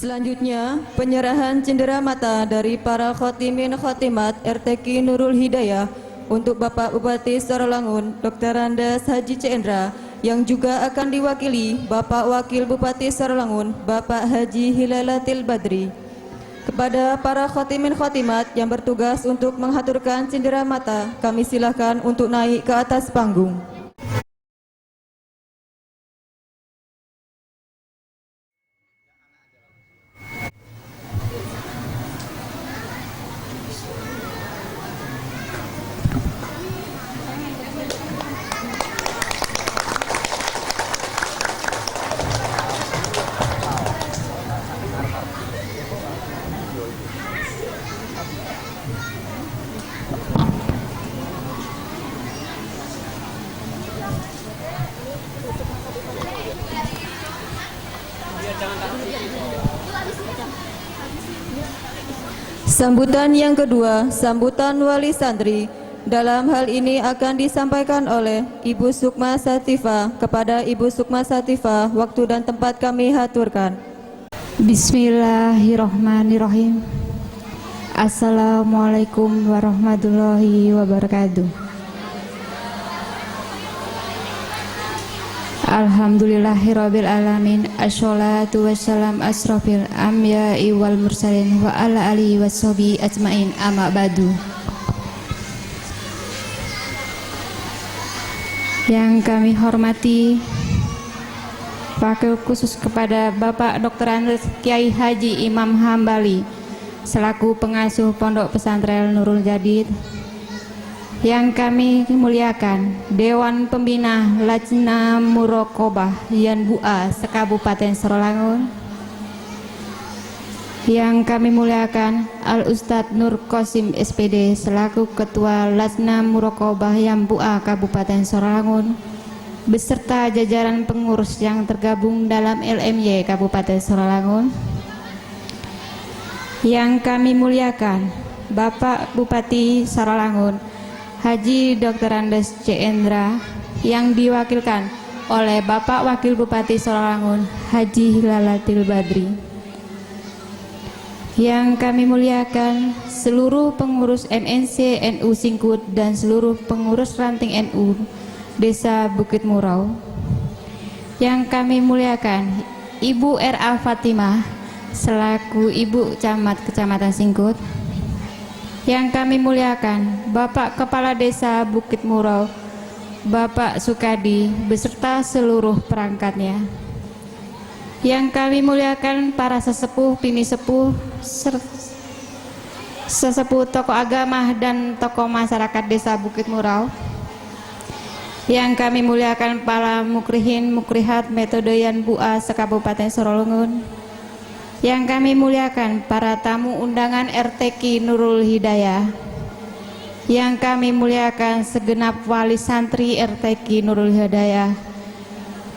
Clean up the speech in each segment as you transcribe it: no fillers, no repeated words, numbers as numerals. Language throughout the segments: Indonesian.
Selanjutnya, penyerahan cenderamata dari para khotimin khotimat RTQ Nurul Hidayah untuk Bapak Bupati Sarawangun Dr. Andes Haji Cendra, yang juga akan diwakili Bapak Wakil Bupati Sarawangun Bapak Haji Hilalatil Badri. Kepada para khotimin khotimat yang bertugas untuk menghaturkan cenderamata, kami silakan untuk naik ke atas panggung. Sambutan yang kedua, sambutan wali santri. Dalam hal ini akan disampaikan oleh Ibu Sukma Satifah. Kepada Ibu Sukma Satifah, waktu dan tempat kami haturkan. Bismillahirrahmanirrahim. Assalamualaikum warahmatullahi wabarakatuh. Alhamdulillahirabbil alamin. Asholatu wassalam asrofil anbiya'i wal mursalin wa ala alihi washabihi ajmain, amma ba'du. Yang kami hormati, wakil khusus kepada Bapak Dr. Andes Kiai Haji Imam Hambali selaku pengasuh Pondok Pesantren Nurul Jadid. Yang kami muliakan Dewan Pembina Lajna Muraqabah Yan Bua Sekabupaten Sarawangun. Yang kami muliakan Al Ustadz Nur Qasim SPD selaku Ketua Lajna Muraqabah Yan Bua Kabupaten Sarawangun, beserta jajaran pengurus yang tergabung dalam LMY Kabupaten Sarawangun. Yang kami muliakan Bapak Bupati Sarawangun Haji Dr. Andes Cendra, yang diwakilkan oleh Bapak Wakil Bupati Sarawangun Haji Hilalatil Badri. Yang kami muliakan seluruh pengurus NNC NU Singkut dan seluruh pengurus ranting NU Desa Bukit Murau. Yang kami muliakan Ibu R.A. Fatimah selaku Ibu Camat Kecamatan Singkut. Yang kami muliakan Bapak Kepala Desa Bukit Murau Bapak Sukadi beserta seluruh perangkatnya. Yang kami muliakan para sesepuh, bini sepuh, sesepuh tokoh agama dan tokoh masyarakat Desa Bukit Murau. Yang kami muliakan para mukrihin mukrihat metode Yan Bua Sekabupaten Sarawangun. Yang kami muliakan para tamu undangan RTQ Nurul Hidayah. Yang kami muliakan segenap wali santri RTQ Nurul Hidayah.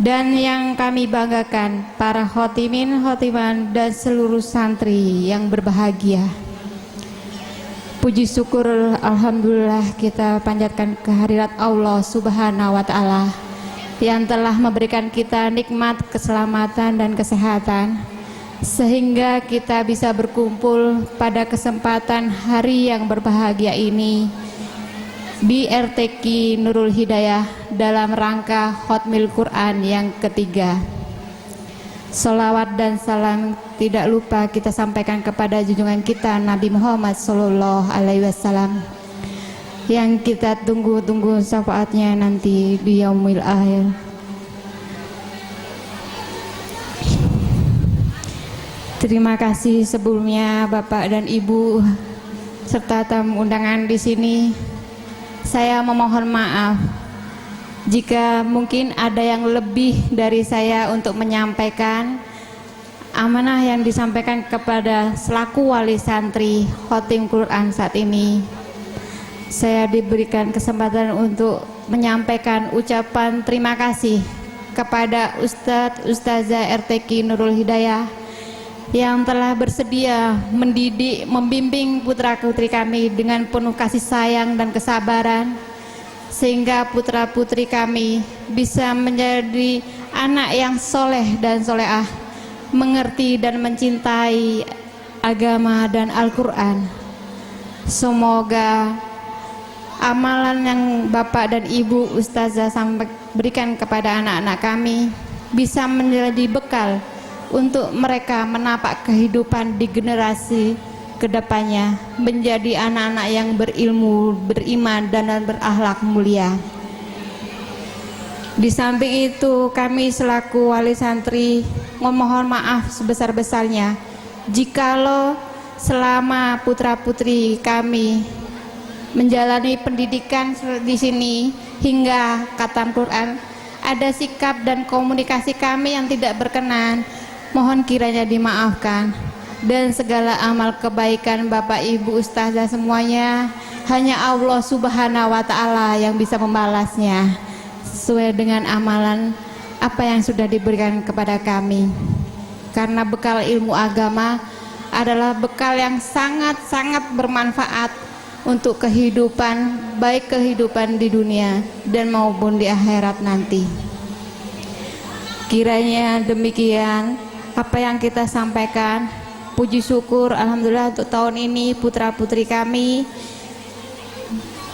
Dan yang kami banggakan para khotimin, khotiman dan seluruh santri yang berbahagia. Puji syukur alhamdulillah kita panjatkan kehadirat Allah Subhanahu wa taala yang telah memberikan kita nikmat keselamatan dan kesehatan, sehingga kita bisa berkumpul pada kesempatan hari yang berbahagia ini di RTQ Nurul Hidayah dalam rangka Khatmil Quran yang ketiga. Salawat dan salam tidak lupa kita sampaikan kepada junjungan kita Nabi Muhammad Sallallahu Alaihi Wasallam yang kita tunggu-tunggu syafaatnya nanti di yaumil akhir. Terima kasih sebelumnya Bapak dan Ibu serta tamu undangan di sini. Saya memohon maaf jika mungkin ada yang lebih dari saya untuk menyampaikan amanah yang disampaikan kepada selaku wali santri Khotim Quran saat ini. Saya diberikan kesempatan untuk menyampaikan ucapan terima kasih kepada Ustadz Ustazah RTQ Nurul Hidayah yang telah bersedia mendidik, membimbing putra-putri kami dengan penuh kasih sayang dan kesabaran, sehingga putra-putri kami bisa menjadi anak yang soleh dan soleah, mengerti dan mencintai agama dan Al-Quran. Semoga amalan yang Bapak dan Ibu Ustazah berikan kepada anak-anak kami bisa menjadi bekal untuk mereka menapak kehidupan di generasi kedepannya, menjadi anak-anak yang berilmu, beriman, dan berakhlak mulia. Di samping itu, kami selaku wali santri memohon maaf sebesar-besarnya jikalau selama putra-putri kami menjalani pendidikan di sini hingga khatam Quran ada sikap dan komunikasi kami yang tidak berkenan, mohon kiranya dimaafkan. Dan segala amal kebaikan Bapak Ibu Ustazah semuanya hanya Allah Subhanahu wa Ta'ala yang bisa membalasnya sesuai dengan amalan apa yang sudah diberikan kepada kami. Karena bekal ilmu agama adalah bekal yang sangat-sangat bermanfaat untuk kehidupan, baik kehidupan di dunia dan maupun di akhirat nanti. Kiranya demikian apa yang kita sampaikan. Puji syukur alhamdulillah untuk tahun ini putra-putri kami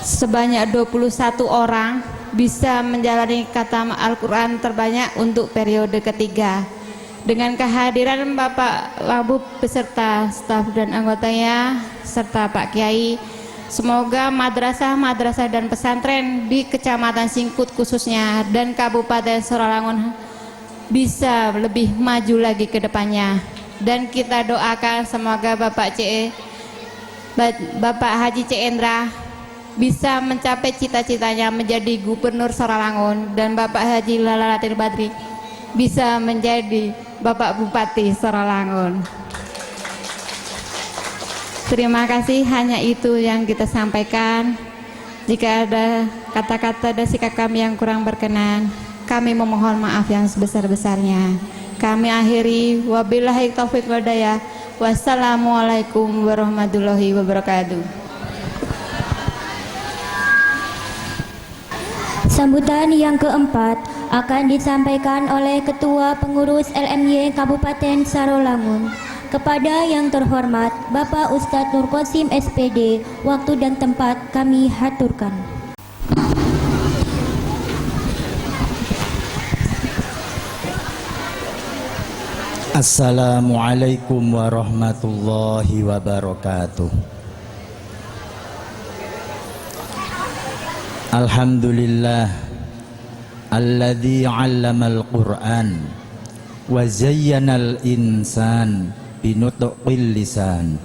sebanyak 21 orang bisa menjalani khatam Al-Quran terbanyak untuk periode ketiga. Dengan kehadiran Bapak Wabub beserta staf dan anggotanya serta Pak Kiai, semoga madrasah-madrasah dan pesantren di Kecamatan Singkut khususnya dan Kabupaten Saralangun bisa lebih maju lagi ke depannya. Dan kita doakan semoga Bapak Haji Cendra bisa mencapai cita-citanya menjadi Gubernur Saralangun, dan Bapak Haji Lalatil Badri bisa menjadi Bapak Bupati Saralangun. Terima kasih, hanya itu yang kita sampaikan. Jika ada kata-kata dan sikap kami yang kurang berkenan, kami memohon maaf yang sebesar-besarnya. Kami akhiri, wabillahi taufiq wal hidayah. Wassalamualaikum warahmatullahi wabarakatuh. Sambutan yang keempat akan disampaikan oleh Ketua Pengurus LMY Kabupaten Sarawangun. Kepada yang terhormat Bapak Ustadz Nur Qasim SPD, waktu dan tempat kami haturkan. Assalamualaikum warahmatullahi wabarakatuh. Alhamdulillah alladzi 'allamal Qur'an wa zayyanal insan binutqil lisan.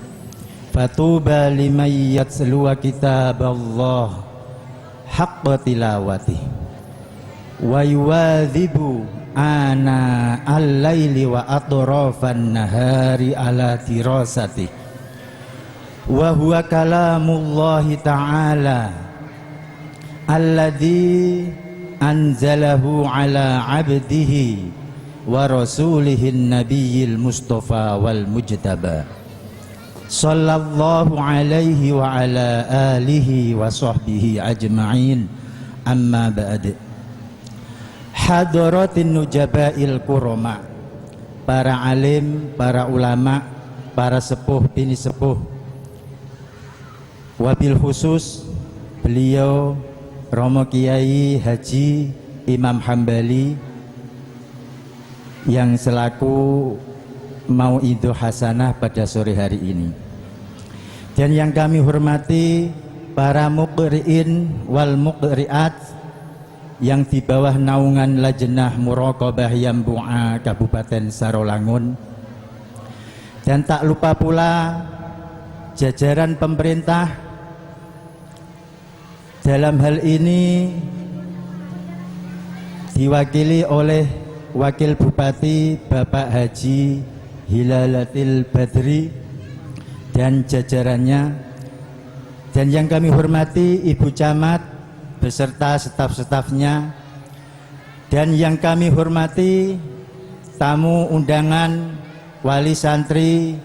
Fatuba liman yatslu kitaballah haqqa tilawati wa yuwadhibu ana al-laili wa atrafan nahari ala tirasati wa huwa kalamullahi ta'ala alladhi anzalahu ala abdihi wa rasulihin nabiyil mustafa wal mujtaba sallallahu alaihi wa ala alihi wa sahbihi ajma'in, amma ba'd. Hadratin nujabail kurama, para alim, para ulama, para sepuh bini sepuh, wabil khusus beliau Romo Kiai Haji Imam Hambali yang selaku Mau'idul Hasanah pada sore hari ini, dan yang kami hormati para muqri'in wal muqri'at yang di bawah naungan Lajnah Muraqabah Yambu'a Kabupaten Sarawangun, dan tak lupa pula jajaran pemerintah, dalam hal ini diwakili oleh Wakil Bupati Bapak Haji Hilalatil Badri dan jajarannya, dan yang kami hormati Ibu Camat beserta staf-stafnya, dan yang kami hormati tamu undangan wali santri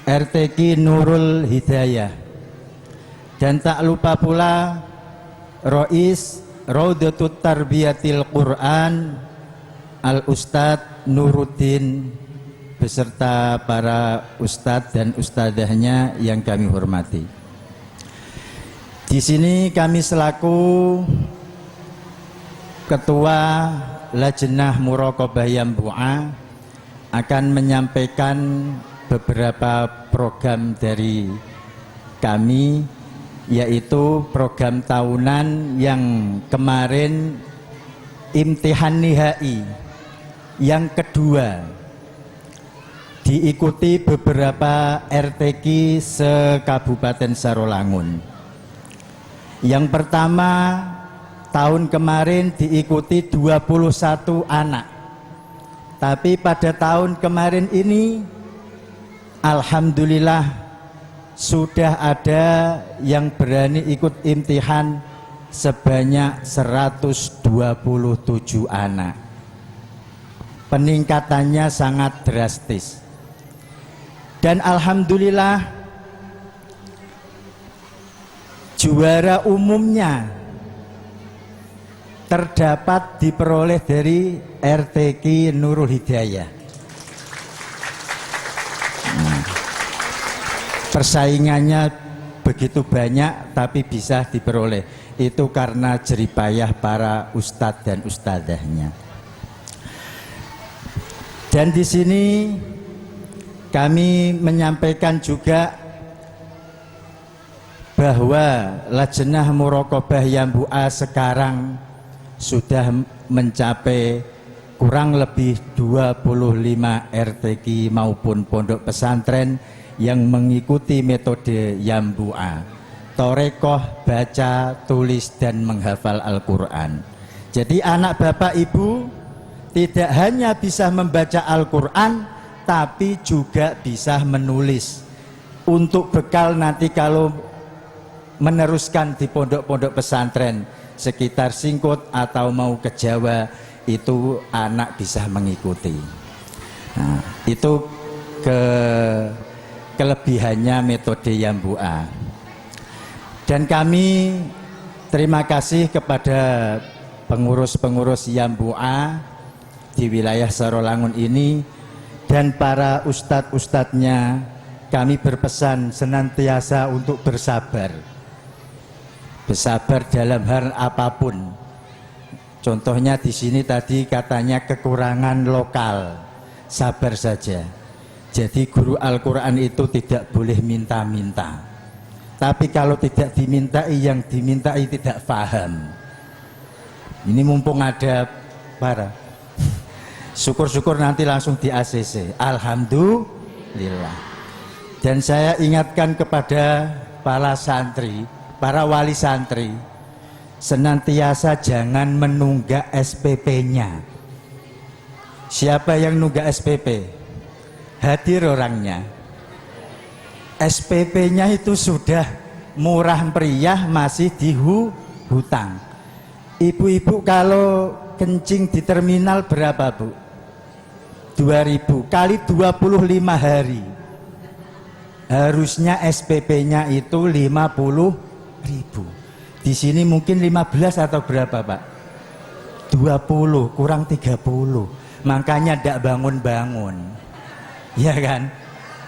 RTQ Nurul Hidayah, dan tak lupa pula Rois Raudhatut Tarbiyatil Quran Al Ustadz Nuruddin beserta para ustadz dan ustadzahnya yang kami hormati. Di sini kami selaku Ketua Lajnah Muraqabah Yambu'a akan menyampaikan beberapa program dari kami, yaitu program tahunan yang kemarin imtihan nihai yang kedua diikuti beberapa RTQ se-Kabupaten Sarolangun. Yang pertama tahun kemarin diikuti 21 anak, tapi pada tahun kemarin ini alhamdulillah sudah ada yang berani ikut imtihan sebanyak 127 anak. Peningkatannya sangat drastis. Dan alhamdulillah juara umumnya terdapat diperoleh dari RTQ Nurul Hidayah. Persaingannya begitu banyak tapi bisa diperoleh. Itu karena jeripayah para ustadz dan ustadzahnya. Dan di sini kami menyampaikan juga bahwa Lajnah Muraqabah Yambu'a sekarang sudah mencapai kurang lebih 25 RTQ maupun pondok pesantren yang mengikuti metode Yambu'a, Torekoh, baca, tulis, dan menghafal Al-Quran. Jadi anak bapak ibu tidak hanya bisa membaca Al-Quran, tapi juga bisa menulis untuk bekal nanti kalau meneruskan di pondok-pondok pesantren sekitar Singkut atau mau ke Jawa, itu anak bisa mengikuti. Nah, itu kelebihannya metode Yambu'a. Dan kami terima kasih kepada pengurus-pengurus Yambu'a di wilayah Sarolangun ini dan para ustadz-ustadznya. Kami berpesan senantiasa untuk bersabar. Bersabar dalam hal apapun. Contohnya di sini tadi katanya kekurangan lokal, sabar saja. Jadi guru Al-Quran itu tidak boleh minta-minta. Tapi kalau tidak dimintai, yang dimintai tidak paham. Ini mumpung ada para. Syukur-syukur nanti langsung di ACC. Alhamdulillah. Dan saya ingatkan kepada para santri, para wali santri, senantiasa jangan menunggak SPP-nya. Siapa yang nunggak SPP? Hadir orangnya. SPP-nya itu sudah murah meriah, masih dihutang. Ibu-ibu kalau kencing di terminal berapa, Bu? 2.000 kali 25 hari. Harusnya SPP-nya itu 50.000. Di sini mungkin 15 atau berapa, Pak? 20 kurang 30. Makanya tidak bangun-bangun. Ya kan?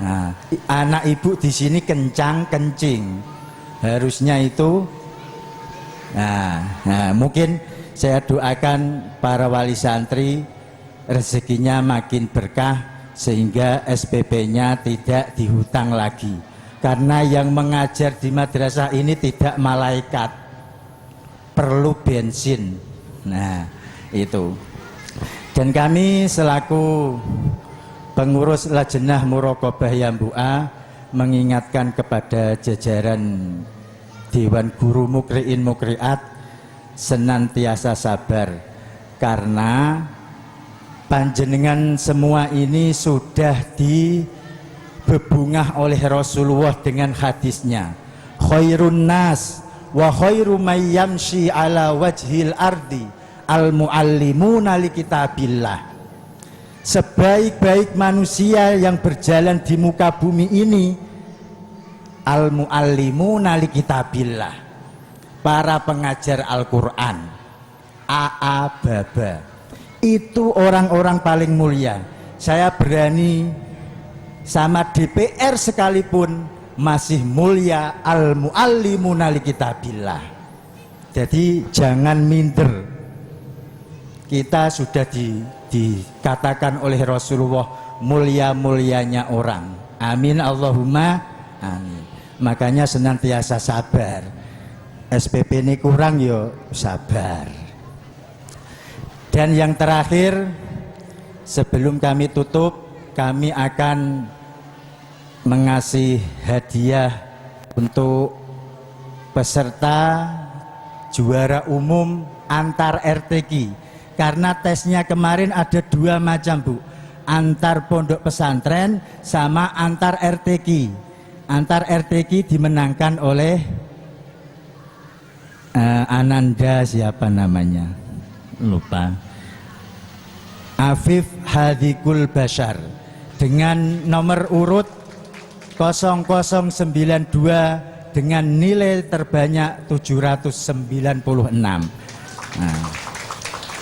Nah, anak ibu di sini kencing. Harusnya itu mungkin saya doakan para wali santri rezekinya makin berkah sehingga SPP-nya tidak dihutang lagi. Karena yang mengajar di madrasah ini tidak malaikat, perlu bensin. Nah, itu. Dan kami selaku pengurus Lajnah Muraqabah Yambu'a mengingatkan kepada jajaran Dewan Guru Mukri'in Mukri'at senantiasa sabar, karena panjenengan semua ini sudah dibebungah oleh Rasulullah dengan hadisnya, khairun nas wa khairu may yamshi ala wajhil ardi al muallimuna li kitabillah. Sebaik-baik manusia yang berjalan di muka bumi ini al muallimuna li kitabillah, para pengajar Al-Quran, AA Baba, itu orang-orang paling mulia. Saya berani sama DPR sekalipun masih mulia al-muallimuna li kitabillah. Jadi jangan minder. Kita sudah dikatakan oleh Rasulullah mulia-mulianya orang. Amin Allahumma amin. Makanya senantiasa sabar. SPP ini kurang yo sabar. Dan yang terakhir, sebelum kami tutup, kami akan mengasih hadiah untuk peserta juara umum antar RTQ. Karena tesnya kemarin ada 2 macam, Bu. Antar pondok pesantren sama antar RTQ. Antar RTQ dimenangkan oleh Ananda siapa namanya? Lupa. Afif Hadikul Bashar dengan nomor urut 0092 dengan nilai terbanyak 796. Nah,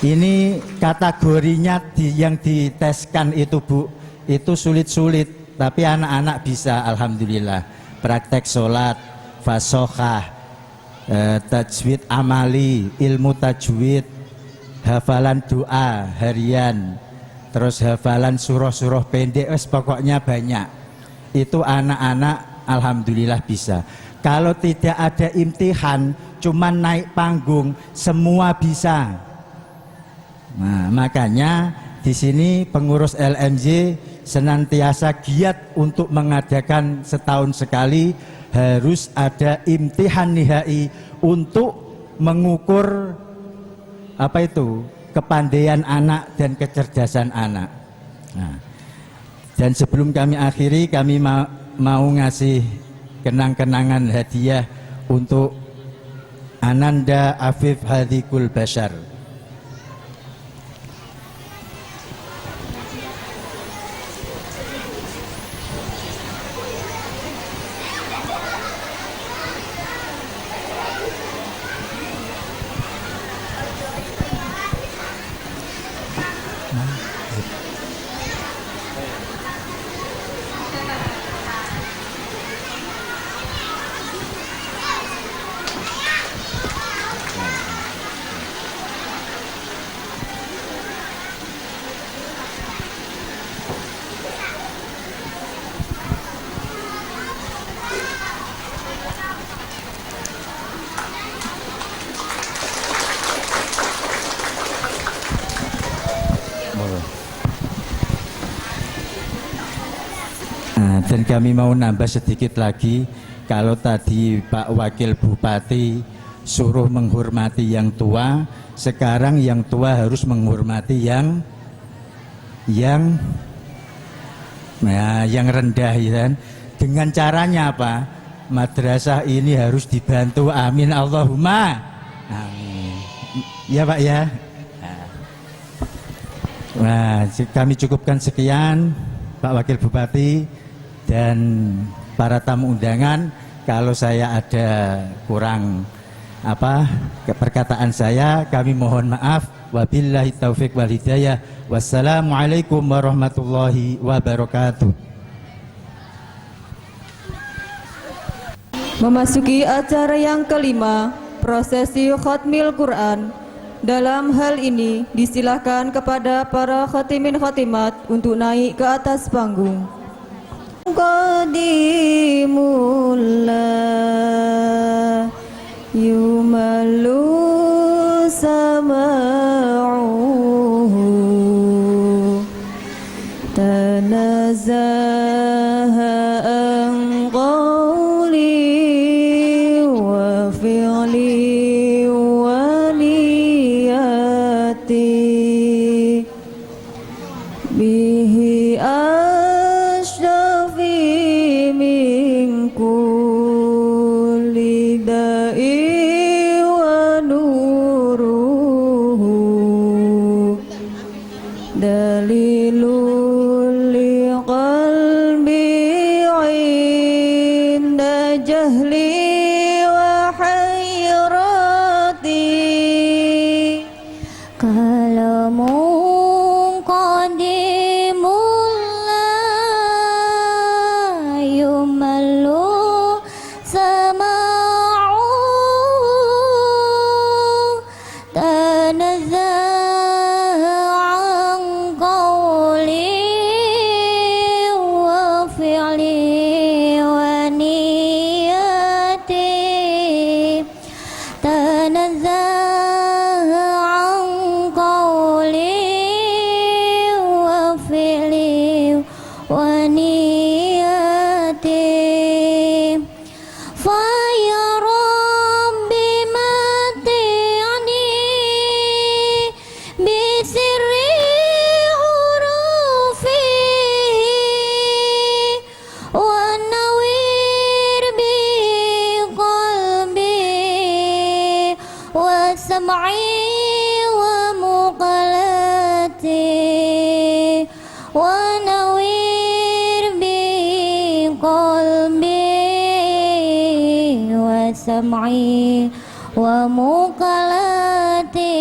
ini kategorinya yang diteskan itu, Bu, itu sulit-sulit, tapi anak-anak bisa alhamdulillah. Praktek sholat, fasohah, tajwid amali, ilmu tajwid, hafalan doa harian, terus hafalan surah-surah pendek, pokoknya banyak. Itu anak-anak alhamdulillah bisa. Kalau tidak ada imtihan, cuman naik panggung, semua bisa. Nah, makanya di sini pengurus LMJ senantiasa giat untuk mengadakan setahun sekali harus ada imtihan nihai untuk mengukur apa itu kepandaian anak dan kecerdasan anak. Nah, dan sebelum kami akhiri, kami mau ngasih kenang-kenangan hadiah untuk Ananda Afif Hadikul Bashar. Dan kami mau nambah sedikit lagi, kalau tadi Pak Wakil Bupati suruh menghormati yang tua, sekarang yang tua harus menghormati yang rendah, ya kan? Dengan caranya apa? Madrasah ini harus dibantu, amin Allahumma amin. Ya Pak ya. Nah, kami cukupkan sekian, Pak Wakil Bupati dan para tamu undangan. Kalau saya ada kurang perkataan saya, kami mohon maaf. Wabillahi taufik wal hidayah. Wassalamualaikum warahmatullahi wabarakatuh. Memasuki acara yang kelima, prosesi khatmil Quran. Dalam hal ini disilahkan kepada para khatimin khatimat untuk naik ke atas panggung. Qadimul la yumallu sama'uhu tanazzaha an qawli wa fi'li wa niyati bihi dalilul liqalbi sam'i wa muqalati.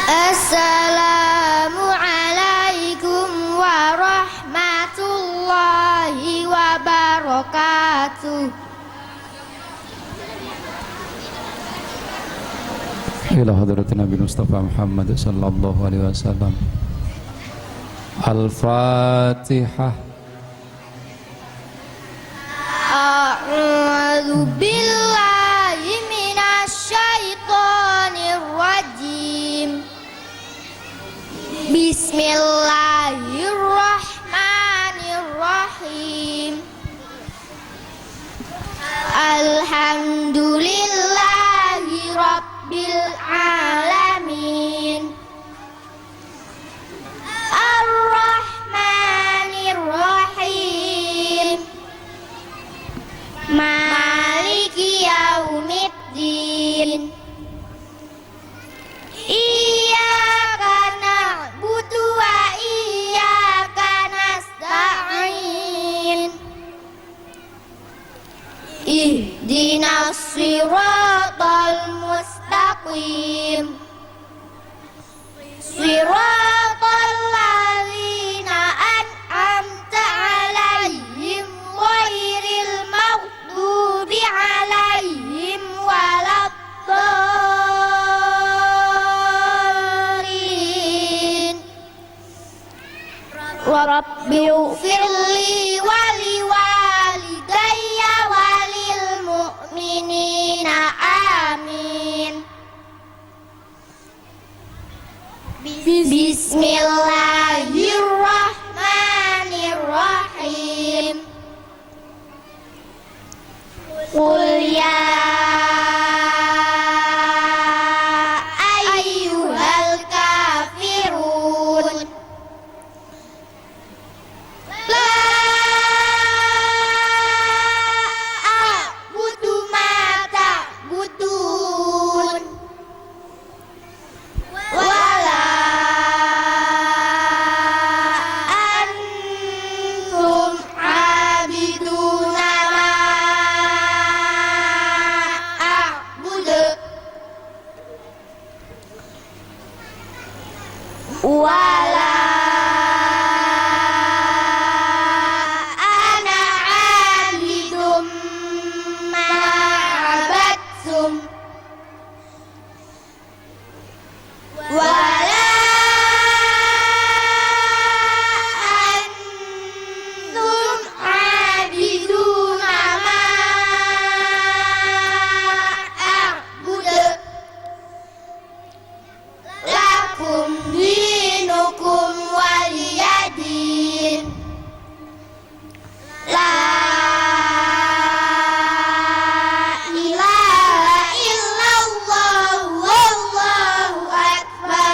Assalamualaikum warahmatullahi wabarakatuh. Ila hadratin Nabi Mustafa Muhammad sallallahu alaihi wasallam. Al-Fatihah. A'udzu billahi minasyaitonir rajim. Bismillahirrahmanirrahim. Alhamdulillahi rabbil alamin. Ar-Rahmanir-Rahim. Maliki yaumiddin. Iyyaka na'budu wa iyyaka nasta'in. Ihdinas siratal mustaqim. Siratal ladzina an'amta 'alaihim ghairil maghdubi 'alaihim waladdallin. Rabbighfirli wa liwalidayya wa lil mu'minina amin. Bismillahirrahmanirrahim. Qul ya ayyuhal kafirun. La a'budu ma ta'budun. Wala antum abiduna ma a'budu. Wala ana abidum ma abadtum. Wala antum abiduna ma a'budu. Lakum dinukum waliyadin. La ilaha illallah wallahu akbar.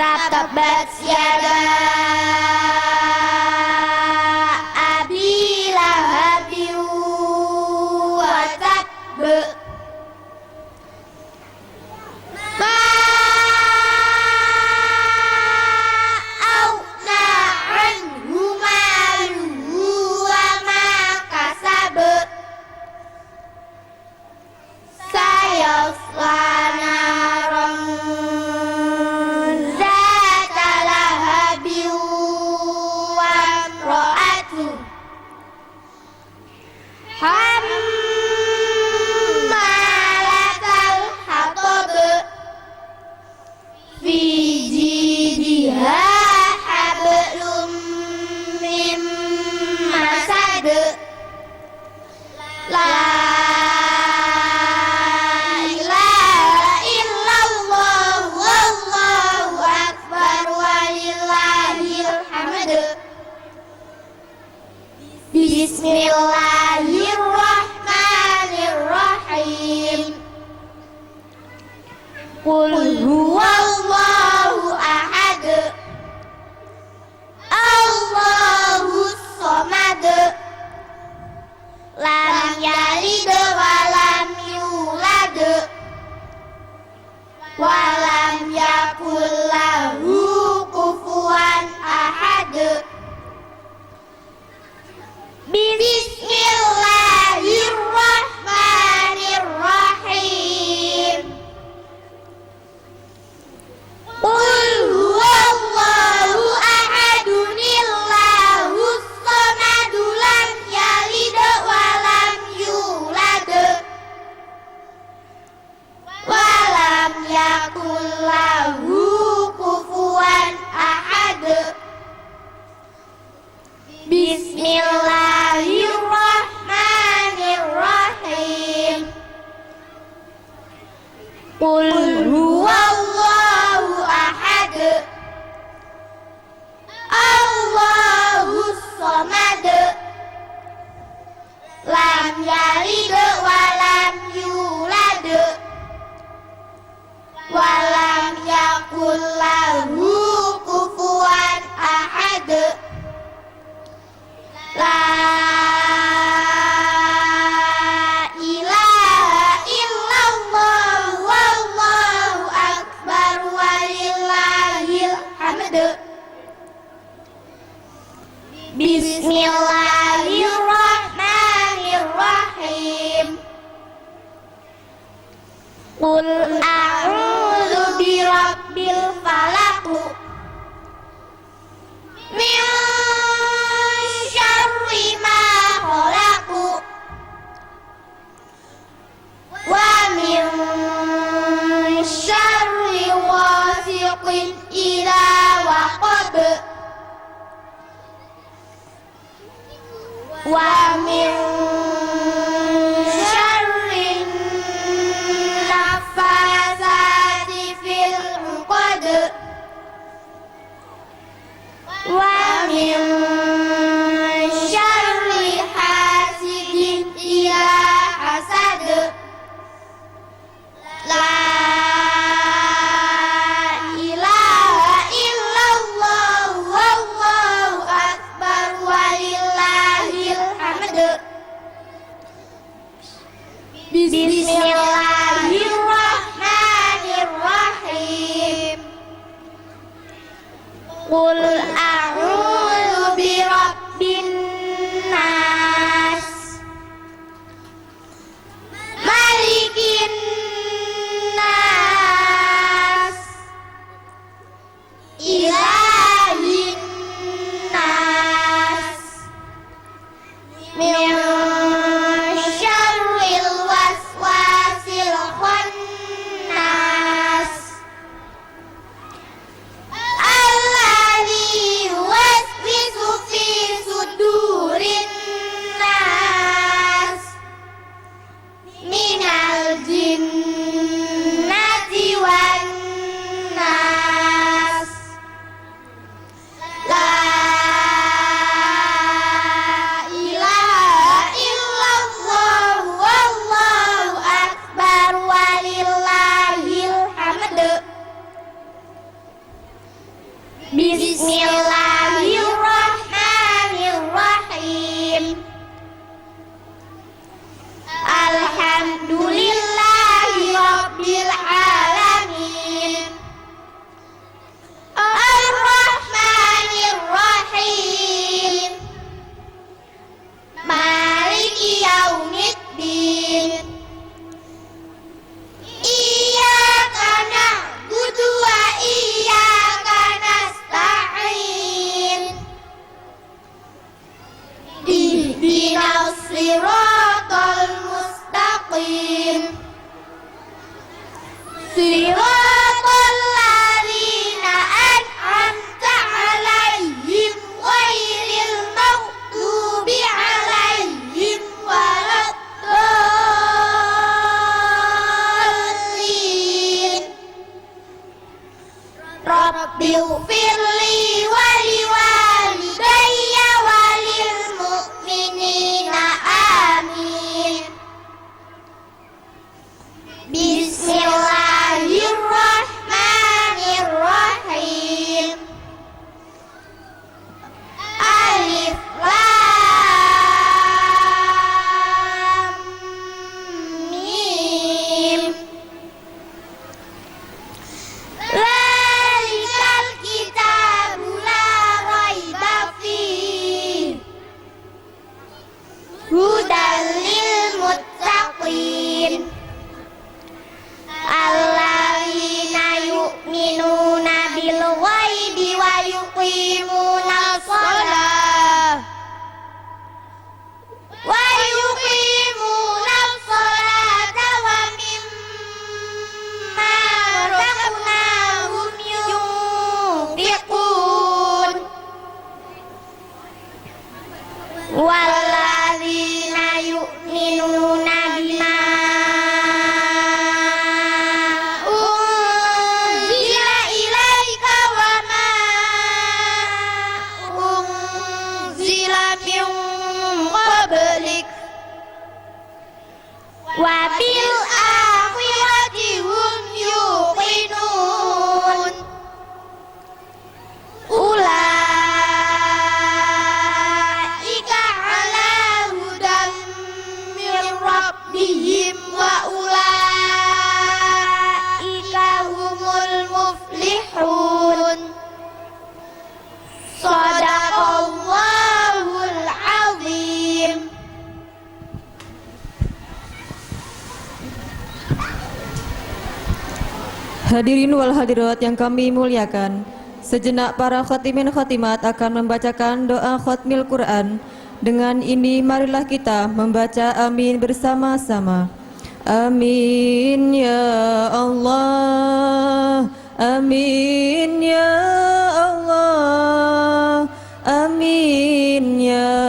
Tabat yada abi lahabin wa tab. Ma aghna anhu maluhu wa ma kasab. Sayasla naran zata lahabin wa imra'atuhu hammalatal hatab fi jidiha hablum mim masad. La ilaha illallah wallahu akbar walillahil hamd. Bismillahirrahmanirrahim. Qul huwallahu ahad. Allahus samad. Lam yalid wa lam yulad. Wa lam yakul lahu kufuwan ahad. Bismillahirrahmanirrahim. Qul huwallahu ahadunillahus samadu lam yalid wa lam yulad wa lam yakul lahu kufuwan ahad. Bismillahirrahmanirrahim. Qul huwallahu ahad. Allahus samad. Lam yalid wa lam yulad wa lam yakul lahu kufuwan ahad. La ilaha illallah wallahu akbar walillahil hamd. Bismillahirrahmanirrahim. Qul a'udzu birabbil falaq min syarri ma khalaq wa min syarri ghasiqin idza waqab wa min syarri nafasati fil 'uqad wa min syarri hasidin idza hasad. La ilaha illallah wallahu akbar walillahil hamd. Bismillahirrahmanirrahim. Qul a'udzu birabbin nas malikin nas ilahin nas min syarril waswasil khannas alladzi yuwaswisu fi sudurin nas minal jinnati wan nas. Bismillahirrahmanirrahim. Alhamdulillahi Rabbil Alamin. Ar-Rahmanir-Rahim. Maliki Yaumiddin. Iyyaka na'budu wa iyyaka nasta'in. Ihdinas siratal mustaqim. Siratal ladzina an'amta 'alaihim ghairil maghdubi 'alaihim waladdallin. Rabbighfirli wa liwalidayya walil mu'minina amin. Bismillahirrahmanirrahim. Alif Lam Mim. Zalikal kitabu la raiba fihi. Hudan lil muttaqin. Alladzina yu'minuna bil ghaibi wa yuqimunas shalah wa mimma razaqnahum yunfiqun. Walladzina yu'minuna bima unzila ilaika wa ma unzila min qablik wa bil akhirati hum yuqinun. Ulaika ala hudan min rabbihim wa ulaika humul muflihun. Shadaqallahul azim. Hadirin wal hadirat yang kami muliakan, sejenak para khotimin khotimat akan membacakan doa khotmil Quran. Dengan ini marilah kita membaca amin bersama-sama. Amin ya Allah, amin ya Allah, amin ya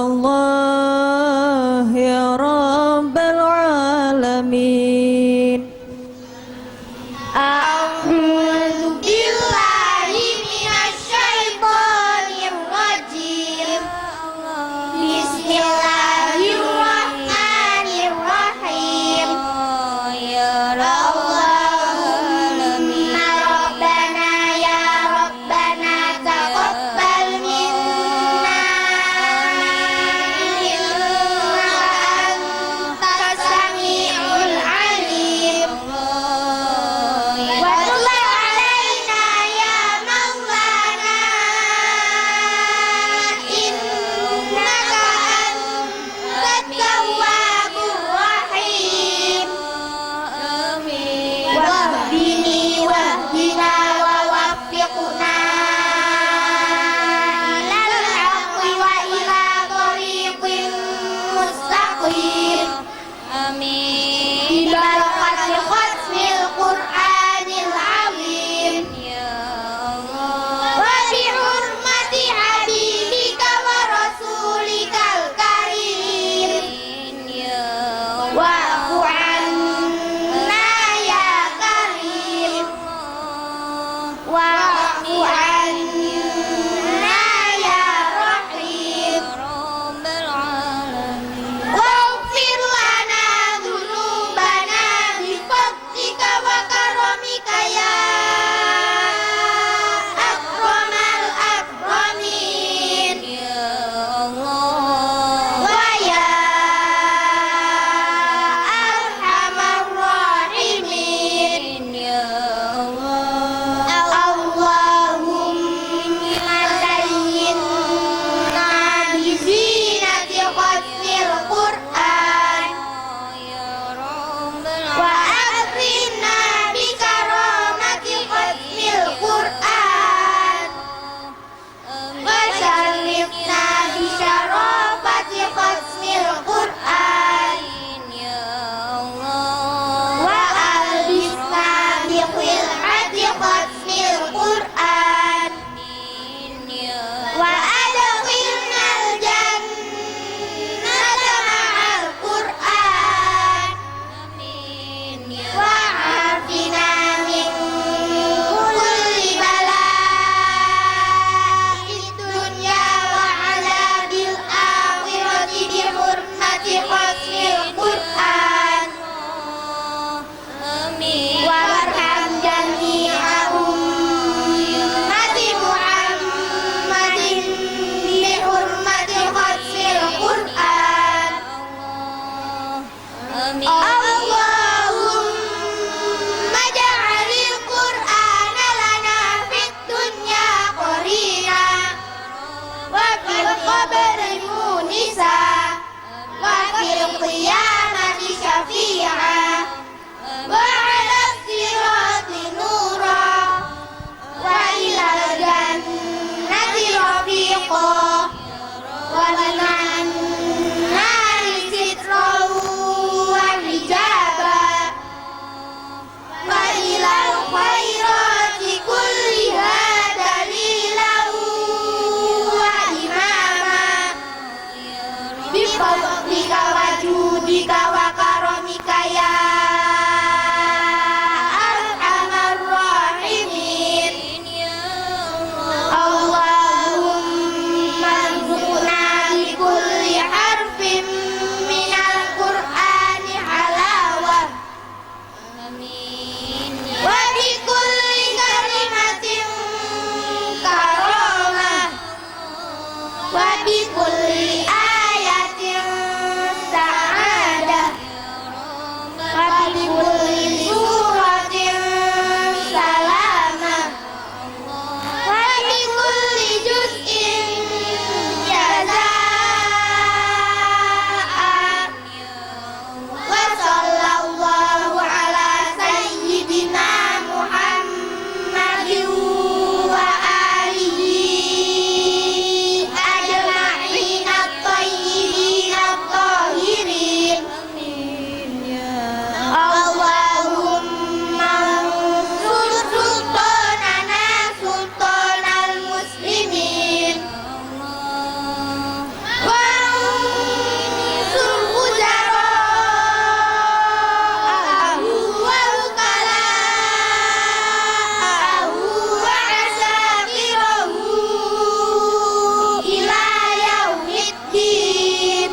Allah ya Rabbal Alamin. A'udzu billahi minasyaitonir rajim. Bismillahirrahmanirrahim. Allahumma rabbana ya rabbana taqabbal minna innaka antas samiul alim. Wa tub alaina ya maulana innaka antat tawwabur rahim. Wahdini wahdina wa waffiqna ilal haqqi wa ila thariqin mustaqim. Amin. Barakati khatmil Qur'anil azim. Wa bi hurmati habibika wa rasulikal karim. Wa'fu anna ya karim. Wa'fu anna ya rahim. Waghfir lana dhunubana bifadlika wa karamika ya akram القيامة شفيعا وعلى الصراط نورا وإلى الجنة رفيقا ومن النار سترا وحجابا وإلى الخيرات كلها دليلا وإماما بفضلك وجودك وكرمك يا أرحم الراحمين اللهم ارزقنا بكل حرف من القرآن حلاوة وبكل كلمة كرامة وبكل آية سعادة وبكل سورة سلامة وبكل جزء جزاء وصلى الله على سيدنا محمد وآله أجمعين الطيبين الطاهرين اللهم انصر سلطاننا سلطان المسلمين وانصر وزراءه ووكلاءه وعساكره إلى يوم الدين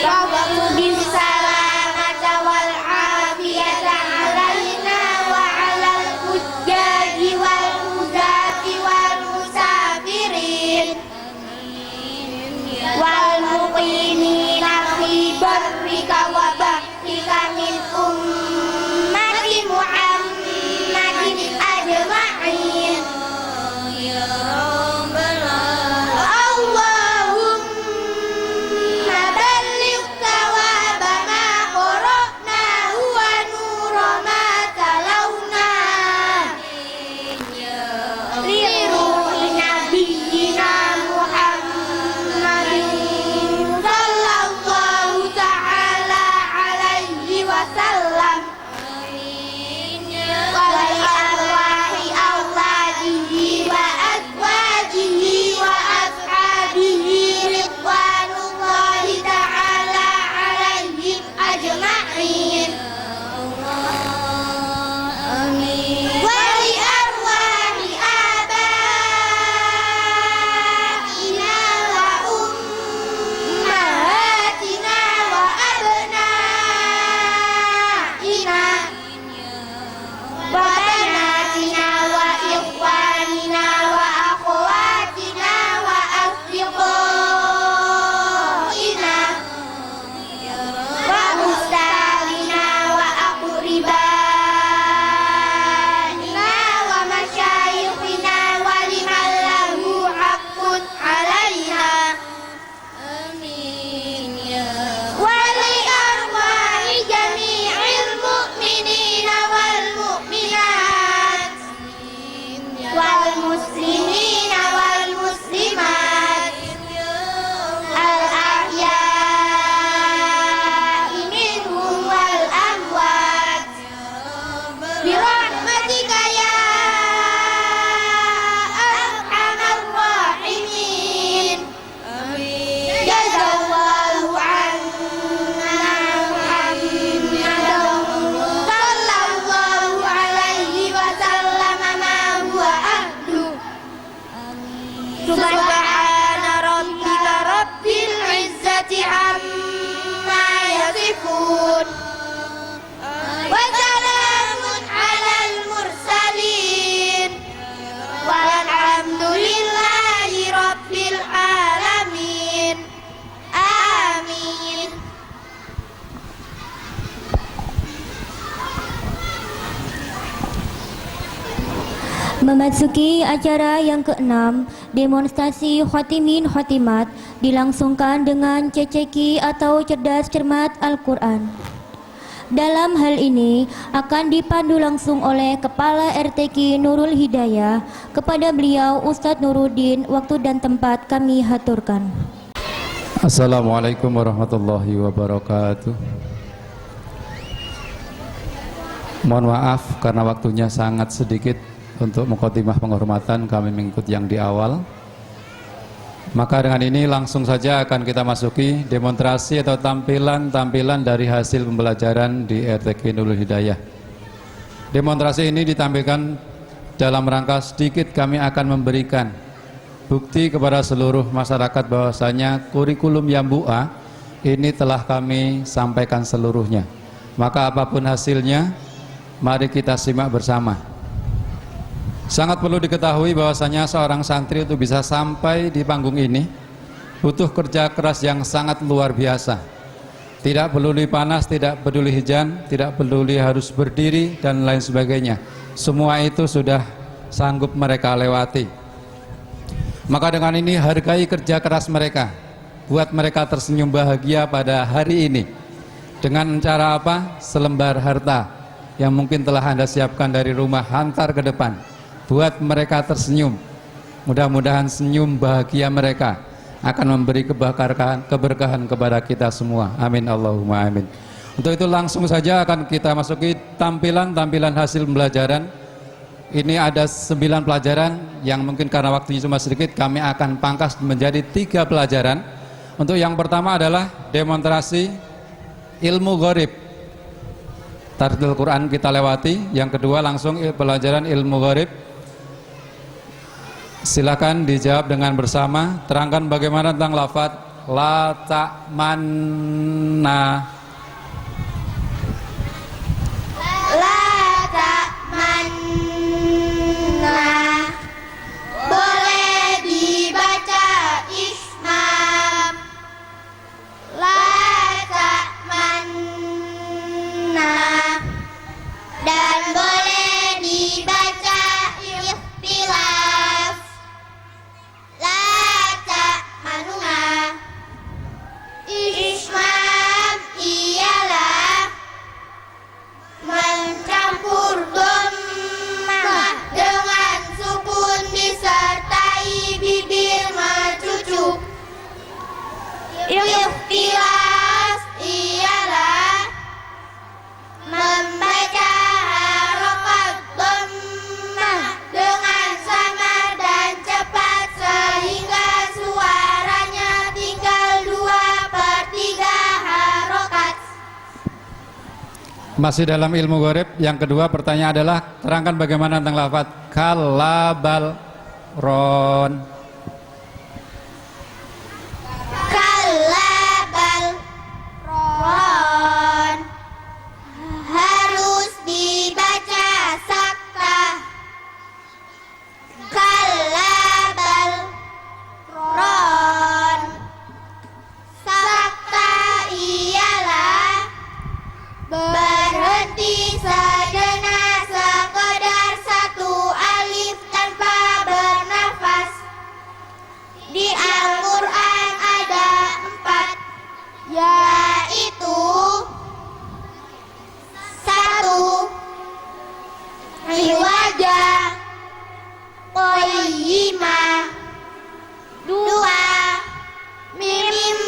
ربنا بالسلامة والعافية علينا وعلى الحجاج والغزاة والمسافرين والمقيمين في برك وبحرك من أمة محمد أجمعين اللهم بلغ ثواب ما قرأناه ونور ما تلوناه لروح نبينا محمد صلى الله تعالى عليه وسلم ولأرواح أولاده وأزواجه وأصحابه رضوان الله تعالى عليهم أجمعين ولأرواح آبائنا وأمهاتنا وأبنائنا وبناتنا وإخواننا وأخواتنا وأصدقائنا وأستاذنا وأقربائنا ومشايخنا ولمن له حق علينا ولأرواح جميع المؤمنين والمؤمنات والمسلمين والمسلمات الأحياء منهم والأموات برحمتك يا أرحم الراحمين جزا الله عنا محمدا صلى الله عليه وسلم ما هو أهله سبحان ربك رب العزة عما يصفون وسلام على المرسلين والحمد لله رب العالمين آمين. Memasuki acara yang keenam, demonstrasi khotimin khotimat dilangsungkan dengan ceceki atau cerdas cermat Al-Quran. Dalam hal ini akan dipandu langsung oleh Kepala RTQ Nurul Hidayah. Kepada beliau Ustadz Nuruddin, waktu dan tempat kami haturkan. Assalamualaikum warahmatullahi wabarakatuh. Mohon maaf karena waktunya sangat sedikit untuk mukhodimah penghormatan, kami mengikuti yang di awal. Maka dengan ini langsung saja akan kita masuki demonstrasi atau tampilan-tampilan dari hasil pembelajaran di RTQ Nurul Hidayah. Demonstrasi ini ditampilkan dalam rangka sedikit kami akan memberikan bukti kepada seluruh masyarakat bahwasanya kurikulum Yambua ini telah kami sampaikan seluruhnya. Maka apapun hasilnya, mari kita simak bersama. Sangat perlu diketahui bahwasanya seorang santri untuk bisa sampai di panggung ini butuh kerja keras yang sangat luar biasa. Tidak peduli panas, tidak peduli hujan, tidak peduli harus berdiri dan lain sebagainya. Semua itu sudah sanggup mereka lewati. Maka dengan ini hargai kerja keras mereka. Buat mereka tersenyum bahagia pada hari ini. Dengan cara apa? Selembar harta yang mungkin telah Anda siapkan dari rumah, hantar ke depan. Buat mereka tersenyum. Mudah-mudahan senyum bahagia mereka akan memberi keberkahan kepada kita semua. Amin Allahumma amin. Untuk itu langsung saja akan kita masuki tampilan hasil pembelajaran. Ini ada 9 pelajaran yang mungkin karena waktunya cuma sedikit kami akan pangkas menjadi 3 pelajaran. Untuk yang pertama adalah demonstrasi ilmu gharib. Tartil Quran kita lewati. Yang kedua langsung pelajaran ilmu gharib. Silakan dijawab dengan bersama. Terangkan bagaimana tentang lafaz la ta'manna. La ta'manna. Boleh dibaca ismam. La ta'manna. Dan boleh dibaca ikhtilaf. La ta'manuna. Ismam ialah mencampur dhammah dengan sukun disertai bibir mencucuk. Ikhtilaf ialah membaca harokat dhammah dengan samar dan cepat sehingga suaranya tinggal 2/3 harokat. Masih dalam ilmu gharib. Yang kedua pertanyaan adalah terangkan bagaimana tentang lafaz kalabal ron. Kalabal ron harus dibaca sakta. Kalabal ron sakta ialah berhenti sejenak sekedar 1 alif tanpa bernafas. Di Al-Quran ada 4, yaitu 1 riwajah qayyimah, 2 mim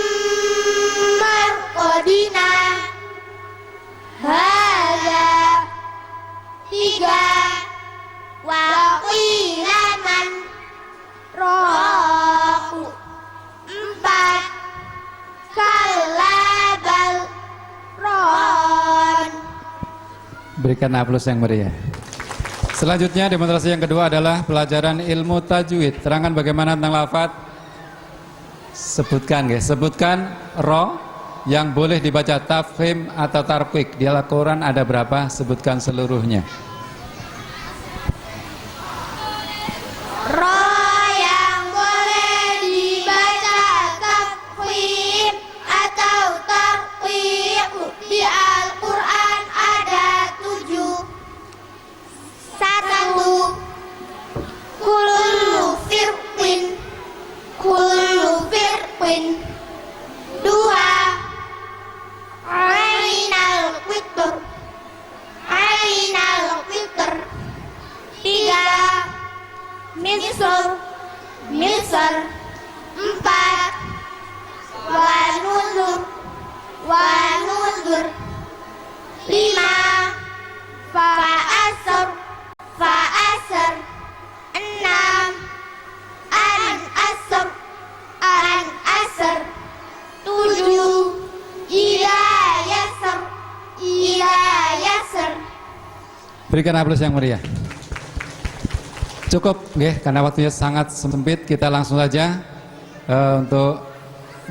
marqadinah, hadza, 3 waqilaman rohu, 4 kalabal ron. Berikan aplaus yang meriah. Selanjutnya demonstrasi yang kedua adalah pelajaran ilmu tajwid. Terangkan bagaimana tentang lafaz. Sebutkan guys, sebutkan ro yang boleh dibaca tafkhim atau tarqiq. Di Al-Quran ada berapa? Sebutkan seluruhnya. Ro yang boleh dibaca tafkhim atau tarqiq di Al-Quran ada 7. 1 kullu firqin Misr, Misr. 4. Wa nuzur, wa nuzur. 5. Fa asr, fa asr. 6. An asr, an asr. 7. Ila yasr, ila yasr. Berikan aplaus yang meriah. Cukup, nggih, karena waktunya sangat sempit, kita langsung saja untuk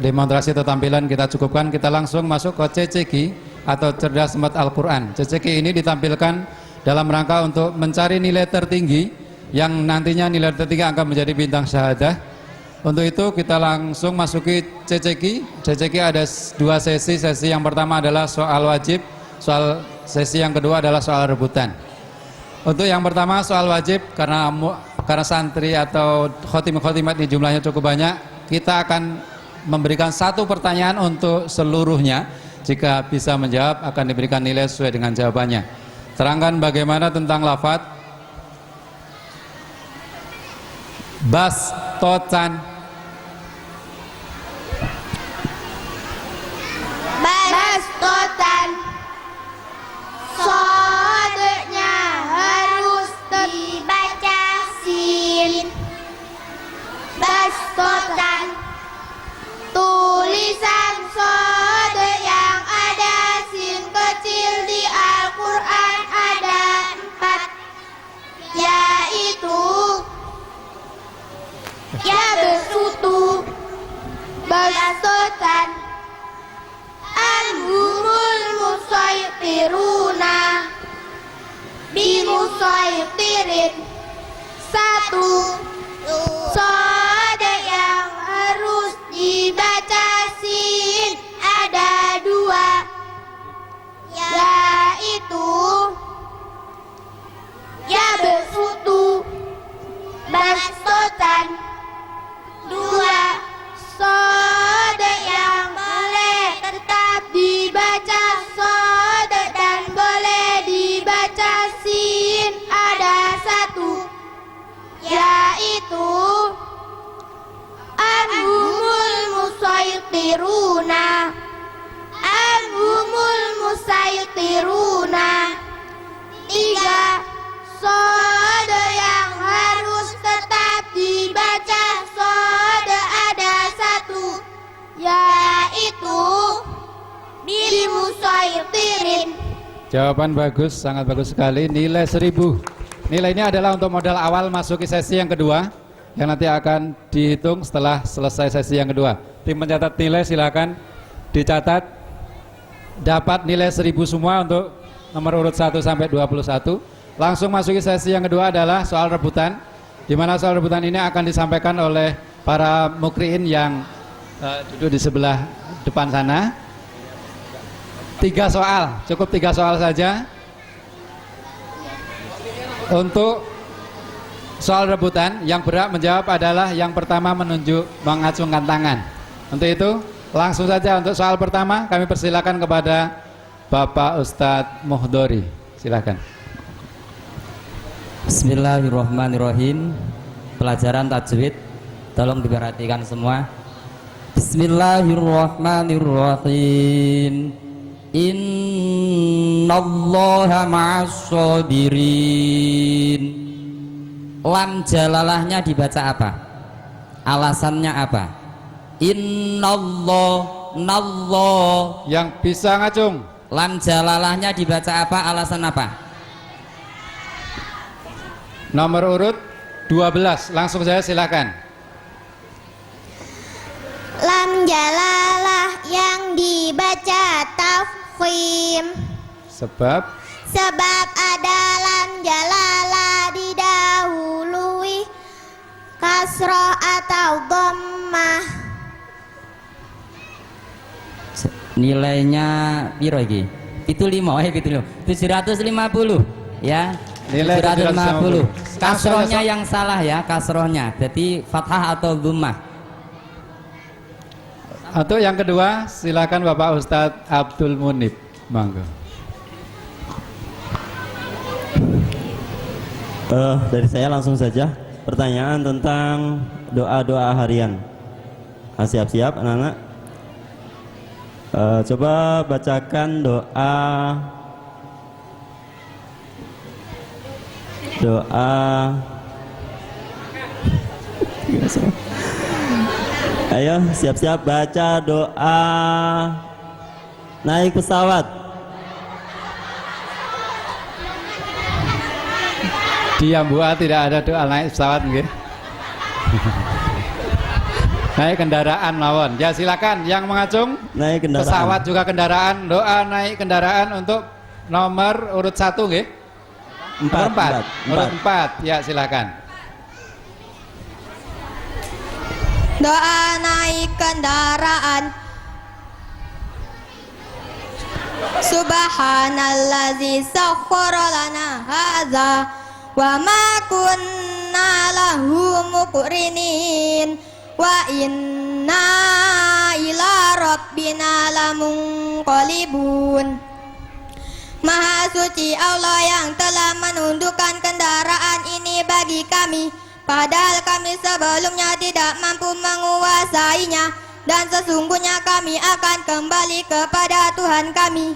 demonstrasi atau tampilan kita cukupkan. Kita langsung masuk ke CCQ atau Cerdas Cermat Al-Quran. CCQ ini ditampilkan dalam rangka untuk mencari nilai tertinggi yang nantinya nilai tertinggi akan menjadi bintang syahadah. Untuk itu kita langsung masuki CCQ. CCQ ada 2 sesi. Sesi yang pertama adalah soal wajib, sesi yang kedua adalah soal rebutan. Untuk yang pertama soal wajib, karena santri atau khotim-khotimat ini jumlahnya cukup banyak, kita akan memberikan 1 pertanyaan untuk seluruhnya. Jika bisa menjawab akan diberikan nilai sesuai dengan jawabannya. Terangkan bagaimana tentang lafadz bastotan. Bastotan. Sodenya harus dibaca sin. Bastotan. Tulisan sode yang ada sin kecil di Al-Quran ada 4, yaitu ya bersutu, bastotan, anhumul musaytiruna, bimusaytirin. 1. Sode yang harus dibaca sin ada 2, yaitu ya bersutu, bastotan. 2. Sode yang boleh tetap dibaca sode dan boleh dibaca sin ada 1, yaitu anhumul musaytiruna, anhumul musaytiruna. 3. Sode yang harus tetap dibaca sode ada 1, yaitu bimusaytirin. Jawaban bagus, sangat bagus sekali. Nilai 1000. Nilai ini adalah untuk modal awal masuki sesi yang kedua, yang nanti akan dihitung setelah selesai sesi yang kedua. Tim pencatat nilai silakan dicatat. Dapat nilai 1000 semua untuk nomor urut 1 sampai 21. Langsung masuki sesi yang kedua adalah soal rebutan, di mana soal rebutan ini akan disampaikan oleh para mukriin yang duduk di sebelah depan sana. 3 soal, cukup 3 soal saja. Untuk soal rebutan, yang berhak menjawab adalah yang pertama mengacungkan tangan. Untuk itu, langsung saja untuk soal pertama kami persilakan kepada Bapak Ustadz Muhdori. Silakan. Bismillahirrahmanirrahim. Pelajaran tajwid, tolong diperhatikan semua. Bismillahirrahmanirrahim. Innallaha ma'as sabirin. Lam jalalahnya dibaca apa? Alasannya apa? Innallah. Yang bisa ngacung. Lam jalalahnya dibaca apa? Alasan apa? Nomor urut 12. Langsung saja silakan. Lam jalalah yang dibaca tafkhim. Sebab ada lam jalalah didahului kasroh atau dhammah. Nilainya piro iki? Itu 750 ya. Nilai 750. Kasrohnya yang salah ya, kasrohnya. Jadi fathah atau dhammah. Untuk yang kedua silakan Bapak Ustadz Abdul Munib. Monggo. Dari saya langsung saja. pertanyaan tentang doa-doa harian. Siap-siap anak-anak. Coba bacakan doa ayo siap-siap baca doa naik pesawat. Diam Bu, tidak ada doa naik pesawat nggih. Naik kendaraan mawon. Ya silakan yang mengacung. Naik kendaraan. Pesawat juga kendaraan. Doa naik kendaraan untuk nomor urut 1 nggih. Nomor 4. Urut 4. Ya silakan. Doa naik kendaraan. Subhanallazi sakhkhara lana hadza wa ma kunna lahu muqrinin wa inna ila rabbina lamunqalibun. Maha suci Allah yang telah menundukkan kendaraan ini bagi kami, padahal kami sebelumnya tidak mampu menguasainya, dan sesungguhnya kami akan kembali kepada Tuhan kami.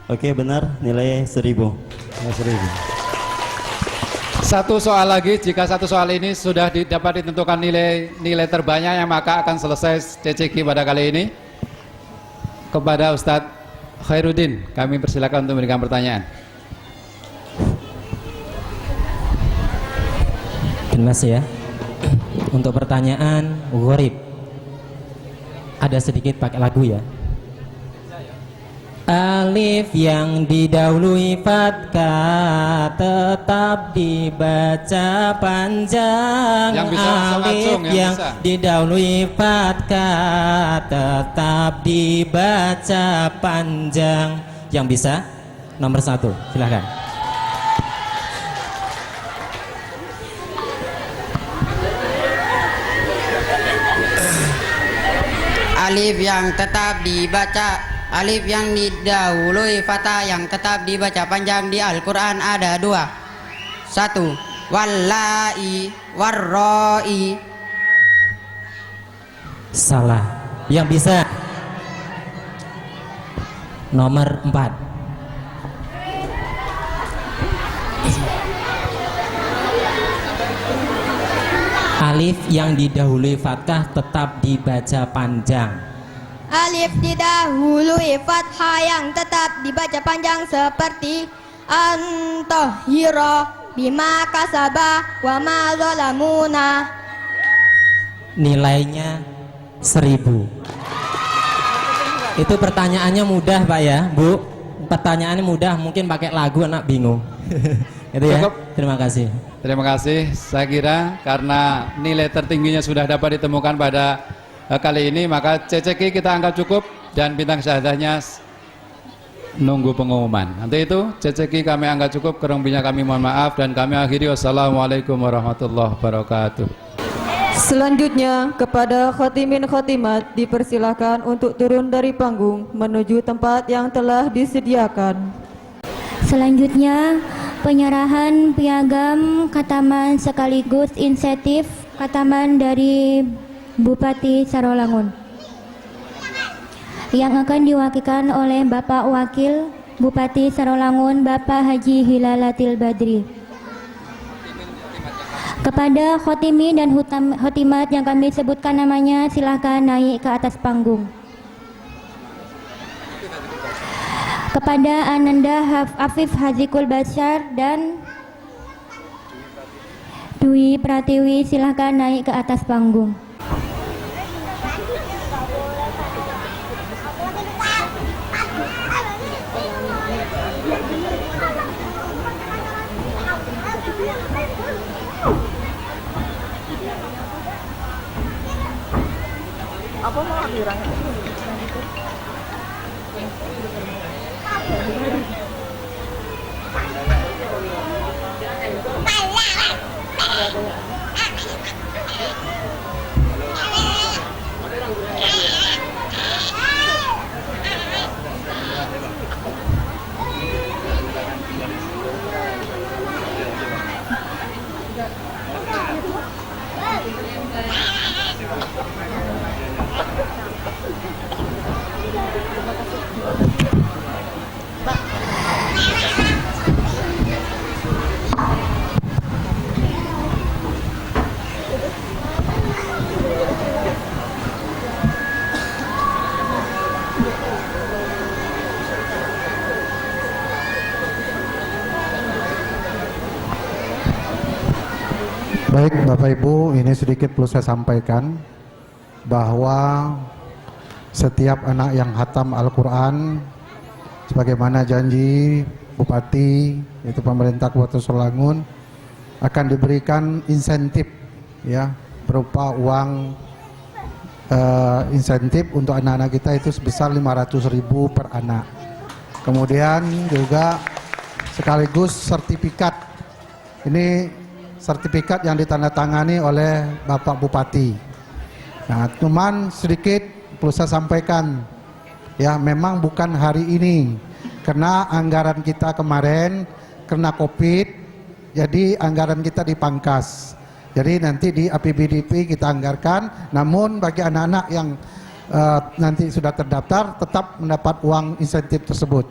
Oke, benar, nilai 1000. Satu soal lagi, jika satu soal ini sudah dapat ditentukan nilai terbanyak, yang maka akan selesai CCQ pada kali ini. Kepada Ustadz Khairuddin, kami persilakan untuk memberikan pertanyaan. Mas ya, untuk pertanyaan gharib ada sedikit pakai lagu ya. Alif yang didahului fathah tetap dibaca panjang. Yang bisa Alif yang didahului fathah tetap dibaca panjang. Yang bisa nomor 1, silahkan. Alif yang tetap dibaca, alif yang didahului fathah yang tetap dibaca panjang di Al-Quran ada 2. 1. Wallahi warroi. Salah. Yang bisa nomor 4. Alif yang didahului fathah tetap dibaca panjang. Alif didahului fathah yang tetap dibaca panjang seperti antahira bima kasaba wa ma zalamuna. Nilainya 1000. Itu pertanyaannya mudah Pak ya, Bu. Pertanyaannya mudah, mungkin pakai lagu anak bingung. Itu ya. Cukup. Terima kasih. Terima kasih. Saya kira karena nilai tertingginya sudah dapat ditemukan pada kali ini, maka CCQ kita anggap cukup dan bintang syahadahnya nunggu pengumuman. Nanti itu CCQ kami anggap cukup, kurang lebihnya kami mohon maaf dan kami akhiri. Wassalamualaikum warahmatullahi wabarakatuh. Selanjutnya kepada khotimin khotimat dipersilakan untuk turun dari panggung menuju tempat yang telah disediakan. Selanjutnya penyerahan piagam khataman sekaligus insentif khataman dari Bupati Sarolangun yang akan diwakilkan oleh Bapak Wakil Bupati Sarolangun Bapak Haji Hilalatil Badri. Kepada khotimi dan khotimat yang kami sebutkan namanya, silahkan naik ke atas panggung. Kepada Ananda Afif Hazikul Bashar dan Dwi Pratiwi, silahkan naik ke atas panggung. Apa mau ambiran? Baik Bapak Ibu, ini sedikit perlu saya sampaikan bahwa setiap anak yang hatam Al-Quran sebagaimana janji Bupati yaitu pemerintah Kabupaten Sorolangun akan diberikan insentif ya berupa uang insentif untuk anak-anak kita itu sebesar 500.000 per anak. Kemudian juga sekaligus sertifikat. Ini sertifikat yang ditandatangani oleh Bapak Bupati. Nah, cuman sedikit perlu saya sampaikan, ya memang bukan hari ini, karena anggaran kita kemarin kena COVID, jadi anggaran kita dipangkas. Jadi nanti di APBDP kita anggarkan, namun bagi anak-anak yang nanti sudah terdaftar tetap mendapat uang insentif tersebut.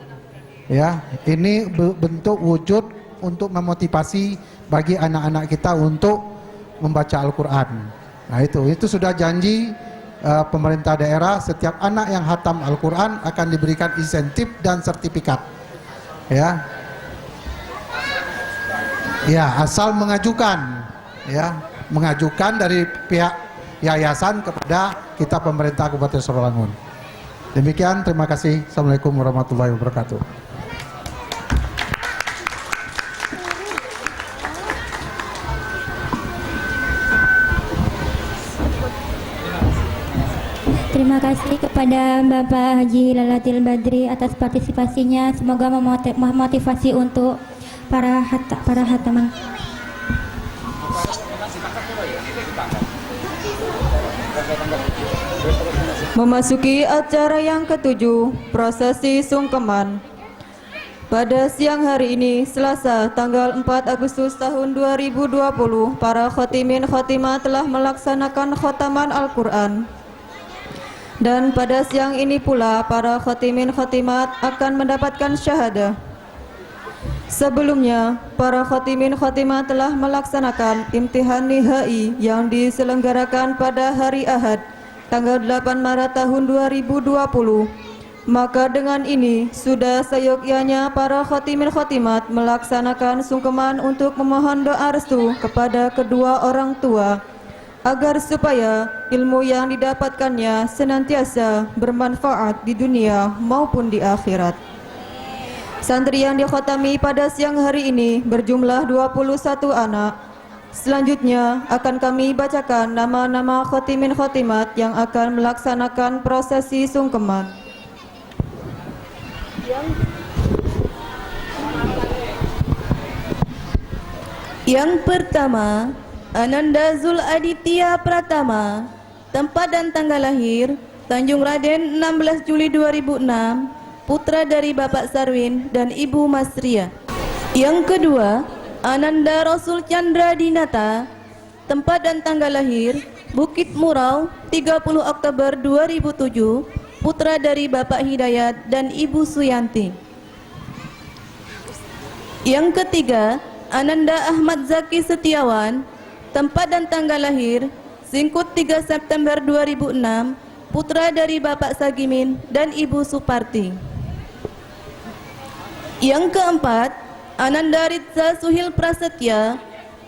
Ya, ini bentuk wujud untuk memotivasi bagi anak-anak kita untuk membaca Al-Quran. Nah itu sudah janji pemerintah daerah, setiap anak yang hatam Al-Quran akan diberikan insentif dan sertifikat. Ya, asal mengajukan, ya, mengajukan dari pihak yayasan kepada kita pemerintah Kabupaten Sorolangun. Demikian, terima kasih. Assalamualaikum warahmatullahi wabarakatuh. Terima kasih kepada Bapak Haji Lalatil Badri atas partisipasinya. Semoga memotivasi untuk para hataman. Memasuki acara yang ketujuh, prosesi sungkeman. Pada siang hari ini, Selasa, tanggal 4 Agustus tahun 2020, para khotimin khotimah telah melaksanakan khotaman Al-Quran. Dan pada siang ini pula, para khotimin khotimat akan mendapatkan syahadah. Sebelumnya, para khotimin khotimah telah melaksanakan imtihan nihai yang diselenggarakan pada hari Ahad, tanggal 8 Maret tahun 2020. Maka dengan ini, sudah seyogyanya para khotimin khotimat melaksanakan sungkeman untuk memohon doa restu kepada kedua orang tua, agar supaya ilmu yang didapatkannya senantiasa bermanfaat di dunia maupun di akhirat. Santri yang dikhotami pada siang hari ini berjumlah 21 anak. Selanjutnya akan kami bacakan nama-nama khotimin khotimat yang akan melaksanakan prosesi sungkeman. Yang pertama, Ananda Zul Aditya Pratama, tempat dan tanggal lahir Tanjung Raden 16 Juli 2006, putra dari Bapak Sarwin dan Ibu Masria. Yang kedua, Ananda Rasul Chandra Dinata, tempat dan tanggal lahir Bukit Murau 30 Oktober 2007, putra dari Bapak Hidayat dan Ibu Suyanti. Yang ketiga, Ananda Ahmad Zaki Setiawan, tempat dan tanggal lahir Singkut 3 September 2006, putra dari Bapak Sagimin dan Ibu Suparti. Yang keempat, Ananda Ritza Suhil Prasetya,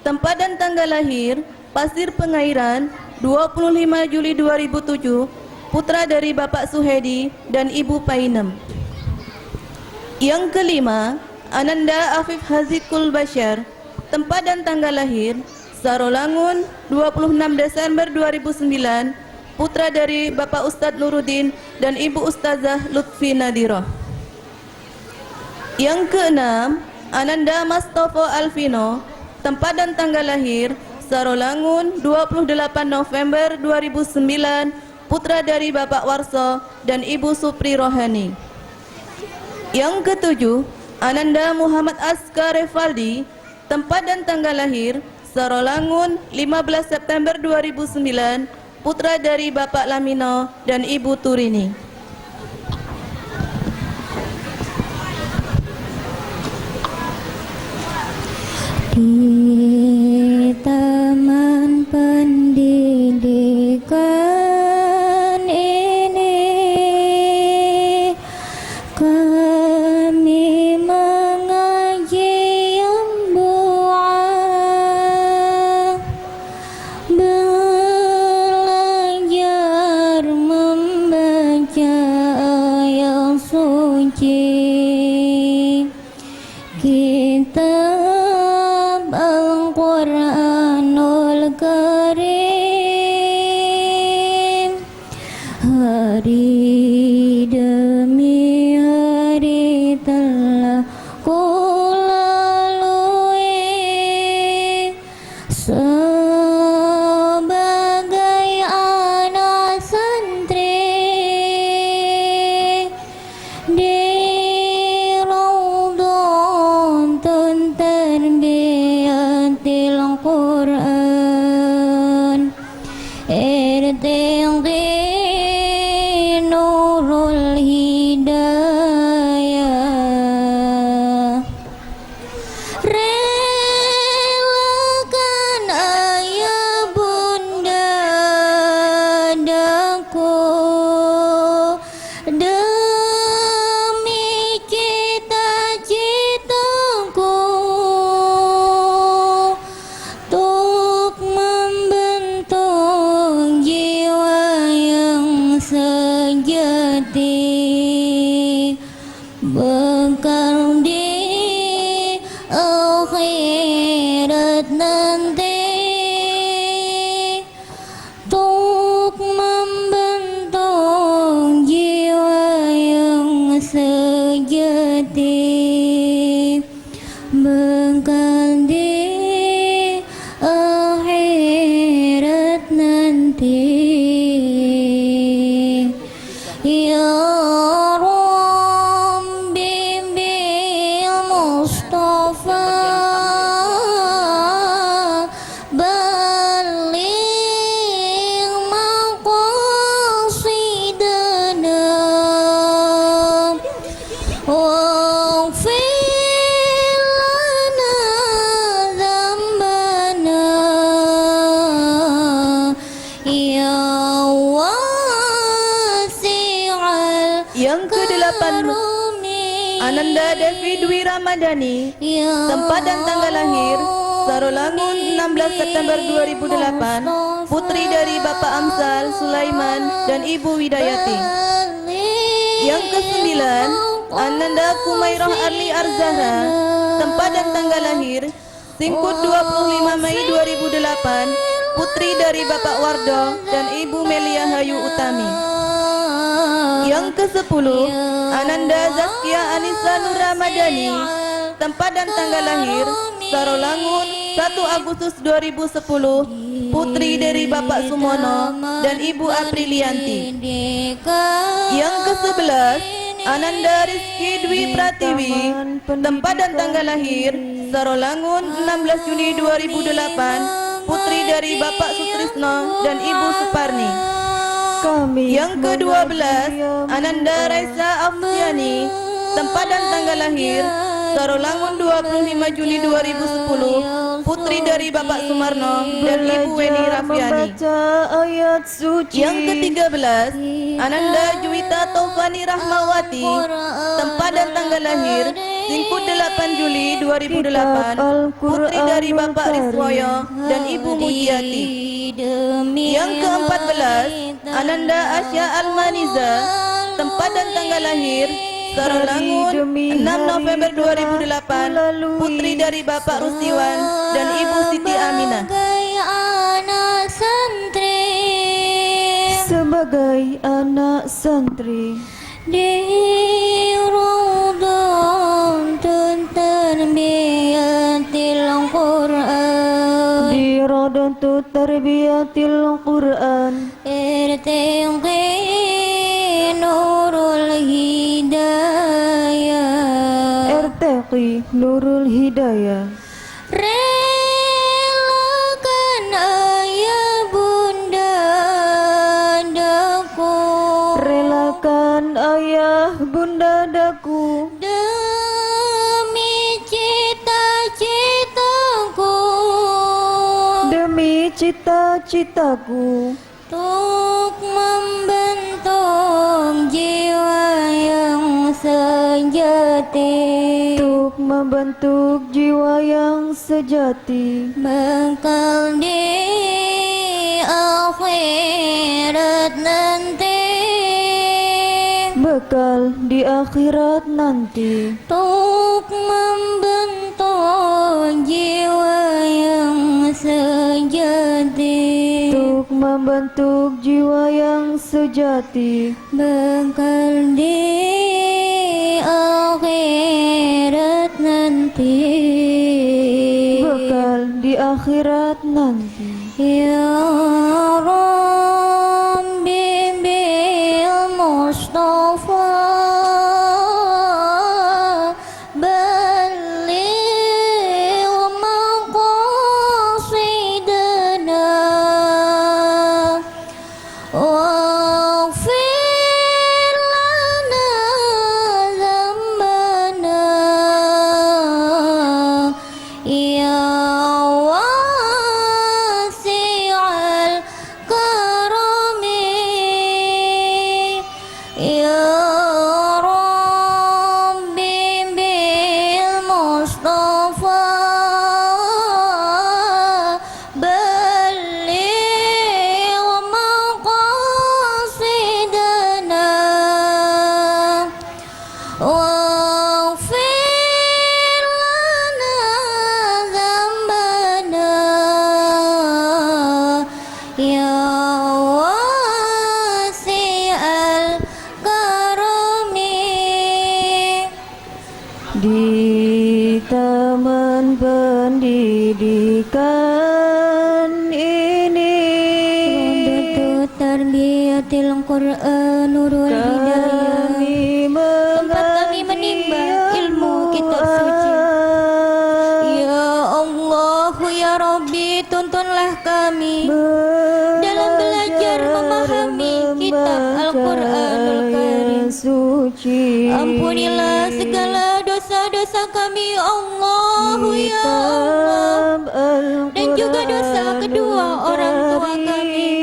tempat dan tanggal lahir Pasir Pengairan 25 Juli 2007, putra dari Bapak Suhedi dan Ibu Painem. Yang kelima, Ananda Afif Hazikul Bashar, tempat dan tanggal lahir Sarolangun 26 Desember 2009, putra dari Bapak Ustadz Nuruddin dan Ibu Ustazah Lutfi Nadiroh. Yang keenam, Ananda Mastofo Alvino, tempat dan tanggal lahir Sarolangun 28 November 2009, putra dari Bapak Warso dan Ibu Supri Rohani. Yang ketujuh, Ananda Muhammad Askar Revaldi, tempat dan tanggal lahir Sarolangun 15 September 2009, putra dari Bapak Lamino dan Ibu Turini. Di taman pendidikan ini kami mengaji yang buah sebagai anak santri di raudhah terbiatil Quran irtiqi nurul hidayah relakan ayah bunda daku demi cita-citaku untuk membentuk jiwa yang sejati bekal di akhirat nanti untuk membentuk jiwa yang sejati bekal di akhirat nanti. Ya Rabbi bil Mustafa baligh maqasidana waghfir lana dzambana ya wasi'al Yang ke-8 Ananda Devi Dwi Ramadhani, tempat dan tanggal lahir Sarolangun 16 September 2008, putri dari Bapak Amsal Sulaiman dan Ibu Widayati. Yang ke-9 Ananda Kumairah Arli Arzahra, tempat dan tanggal lahir Singkut 25 Mei 2008, putri dari Bapak Wardo dan Ibu Melia Hayu Utami. Yang ke-10 Ananda Zaskia Anissa Nur Ramadhani, tempat dan tanggal lahir Sarolangun 1 Agustus 2010, putri dari Bapak Sumono dan Ibu Aprilianti. Yang ke-11 Ananda Rizky Dwi Pratiwi, tempat dan tanggal lahir Sarolangun 16 Juni 2008, putri dari Bapak Sutrisno dan Ibu Suparni. Yang ke-12 Ananda Raisa Afdiani, tempat dan tanggal lahir Sarolangun 25 Juli 2010, putri dari Bapak Sumarno dan Ibu Weni Rafiani. Yang ke-13 Ananda Juwita Taufani Rahmawati, tempat dan tanggal lahir Singkut 8 Juli 2008, putri dari Bapak Rizwoyo dan Ibu Mujiati. Yang ke-14 Ananda Asya Almaniza, tempat dan tanggal lahir Sarolangun 6 November 2008, putri dari Bapak Rusiwan dan Ibu Siti Aminah. Sebagai anak santri di raudhah terbiatil Quran Tarbiyatil Quran irtiqi nurul hidayah irtiqi nurul hidayah relakan ayah bunda daku relakan ayah bunda daku demi cita-citaku demi cita-citaku untuk membentuk jiwa yang sejati untuk membentuk jiwa yang sejati bekal di akhirat nanti bekal di akhirat nanti untuk membentuk jiwa yang sejati untuk membentuk jiwa yang sejati bekal di akhirat nanti bekal di akhirat nanti. Ya Rabbi bil Mustafa balligh maqasidana waghfir lana dzambana ya wasi'al karami ya Rabbi bil Mustafa balligh maqasidana waghfir lana dzambana ya wasi'al karami. Di taman pendidikan ini Rondat Tarbiyatil Quran Nurul Hidayah, tempat kami menimba ilmu kitab suci. Ya Allah ya Rabbi, tuntunlah kami dalam belajar memahami kitab Al-Quranul Karim. suci. Ampunilah segala dosa-dosa kami Allah ya Allah, dan juga dosa kedua orang tua kami.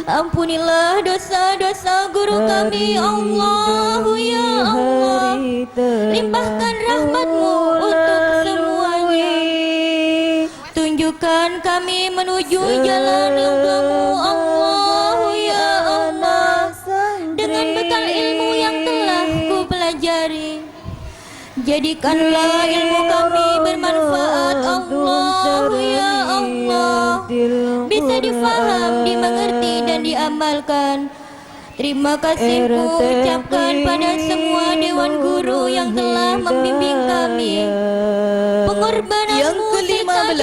Ampunilah dosa-dosa guru kami Allah ya Allah, limpahkan rahmat-Mu untuk semuanya. Tunjukkan kami menuju jalan ridha-Mu Allah ya Allah, dengan bekal ilmu yang telah ku pelajari. Jadikanlah ilmu kami bermanfaat Allah ya Allah, bisa difaham, dimengerti dan diamalkan. Terima kasih ku ucapkan pada semua dewan guru yang telah membimbing kami. Pengorbananmu yang ke-15,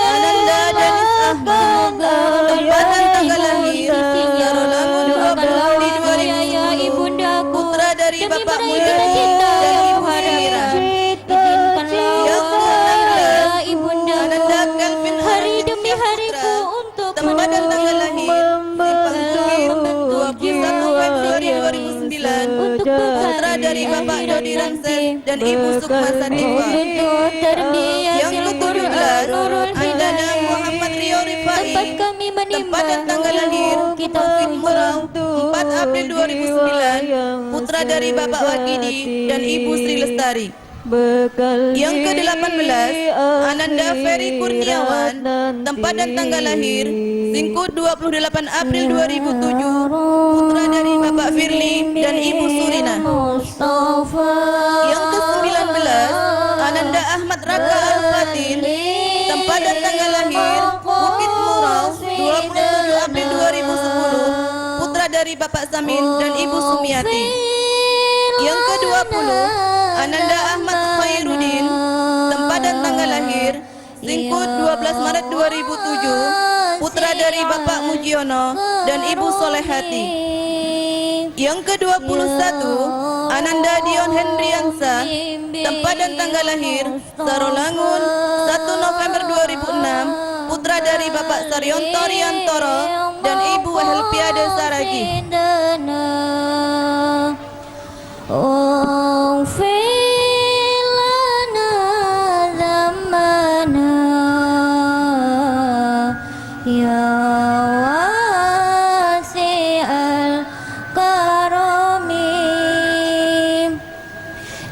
Ananda dan Ahmad, tempatan tanggal lahir Sarul Langun 20 Juli 2010, putra dari Bapak Mulyadi dan Ibu Mira. Yang ke-16, Ananda Kelvin hari demi hariku untuk tempatan tanggal lahir Simpang Sukir 21 Februari 2009, putra dari Bapak Dodi Ramses dan Ibu Sukma Sadiwa. Yang ke-17, Andana Muhammad Rio Rifai, tempatan tanggal lahir Taufik Murau 4 April 2009, putra dari Bapak Wakidi dan Ibu Sri Lestari. Yang ke-18, Ananda Ferry Kurniawan, tempat dan tanggal lahir Singkut 28 April 2007, putra dari Bapak Firly dan Ibu Surina. Yang ke-19, Ananda Ahmad Raka Al-Fatin, tempat dan tanggal lahir Bukit Murau 27 April 2010, putra dari Bapak Samin dan Ibu Sumiati. Yang ke-20, Ananda Ahmad Khairuddin, tempat dan tanggal lahir Singkut 12 Maret 2007, putra dari Bapak Mujiono dan Ibu Solehati. Yang ke-21, Ananda Dion Hendriansa, tempat dan tanggal lahir Sarolangun 1 November 2006, putra dari Bapak Sarionto Riantoro dan Ibu Helpiade Saragi. Ya wasi'al karami,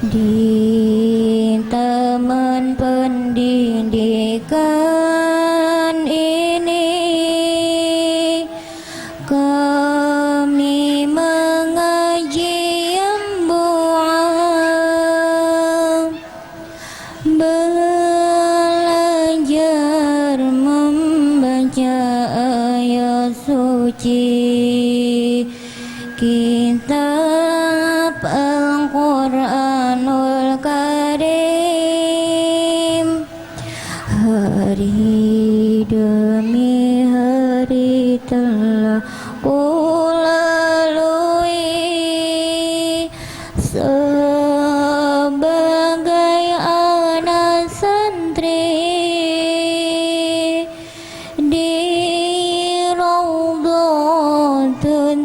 di taman pendidikan ini kami mengaji belajar membaca ayat suci kitab Al-Quranul Karim. demi hari telah ku lalui sebagai anak santri di Raudhatun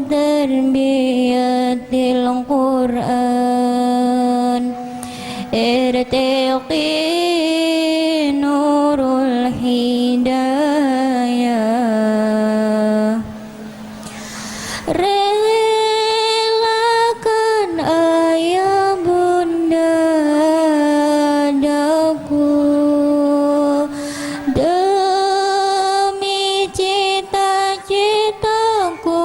Tarbiyatil Quran irtaqi nurul hidayah. Relakan ayah bunda daku demi cita-citaku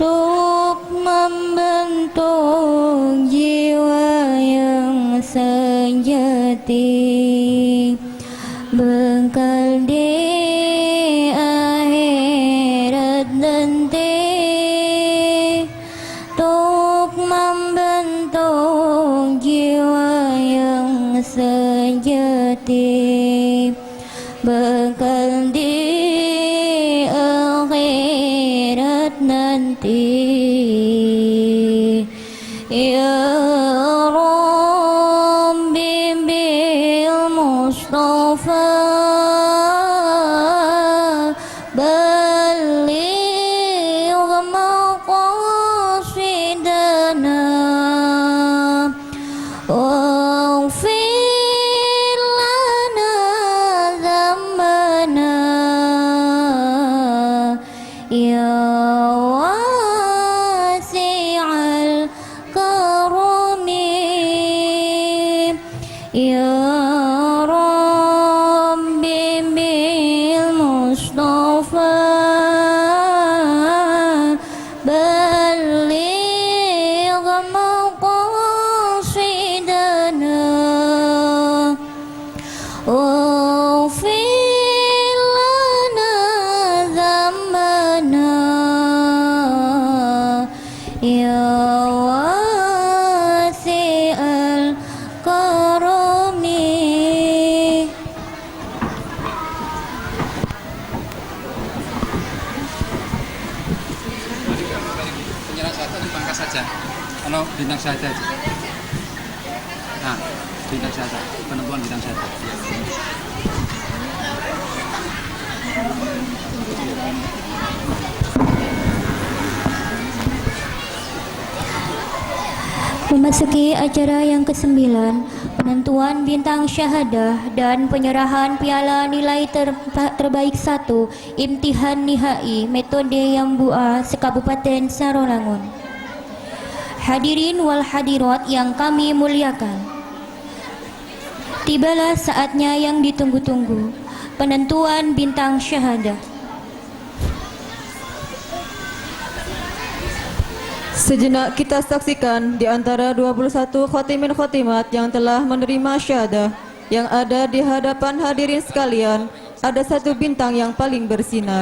untuk membentuk jiwa yang sejati, bekal di akhirat nanti, untuk membentuk jiwa yang sejati, bekal di akhirat nanti. Ya Rabbi bil Mustafa baligh maqasidana waghfir lana dzambana ya wasi'al karami ya Rabbi bil Mustafa baligh maqasidana waghfir lana dzambana ya wasi'al karami. Penyerah syahadat dipangkas saja. Kalau bintang syahadat. Nah, bintang syahadat, penentuan bintang syahadat. Memasuki acara yang ke-9, penentuan bintang syahadah dan penyerahan piala nilai terbaik 1 imtihan nihai metode Yambua sekabupaten Sarolangun. Hadirin wal hadirat yang kami muliakan, tibalah saatnya yang ditunggu-tunggu, penentuan bintang syahadah. Sejenak kita saksikan di antara 21 khotimin khotimat yang telah menerima syahadah yang ada di hadapan hadirin sekalian, ada satu bintang yang paling bersinar.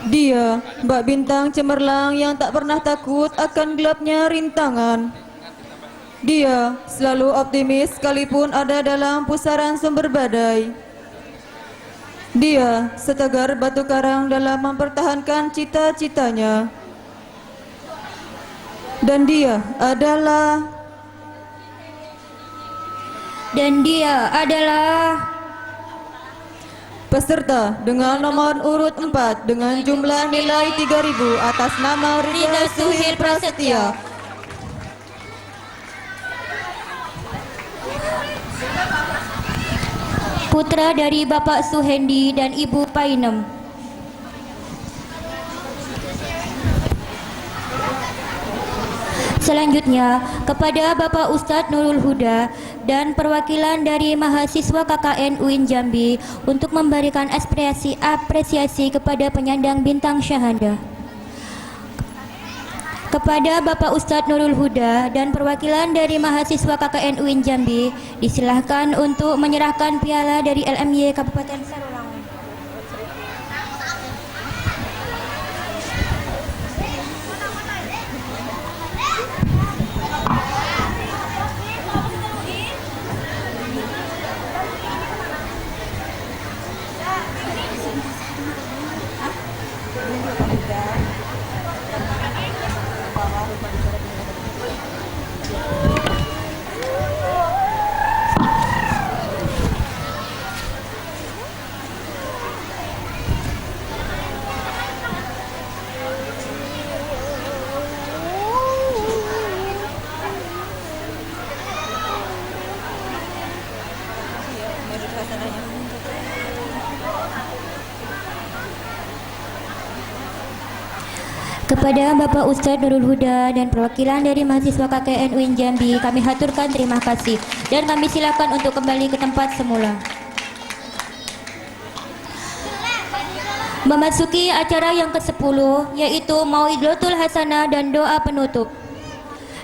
Dia, Mbak Bintang cemerlang yang tak pernah takut akan gelapnya rintangan. Dia selalu optimis sekalipun ada dalam pusaran sumber badai. Dia setegar batu karang dalam mempertahankan cita-citanya. Dan dia adalah peserta dengan nomor urut 4 dengan jumlah nilai 3000 atas nama Rida Suhir Prasetya. Putra dari Bapak Suhendi dan Ibu Painem. Selanjutnya, kepada Bapak Ustadz Nurul Huda dan perwakilan dari mahasiswa KKN UIN Jambi untuk memberikan apresiasi kepada penyandang bintang syahadah. Kepada Bapak Ustadz Nurul Huda dan perwakilan dari mahasiswa KKN UIN Jambi, disilahkan untuk menyerahkan piala dari LMY Kabupaten Sarolangun. Kepada Bapak Ustadz Nurul Huda dan perwakilan dari mahasiswa KKN UIN Jambi, kami haturkan terima kasih dan kami silakan untuk kembali ke tempat semula. Memasuki acara yang ke-10 yaitu Mau'idotul Hasanah dan doa penutup.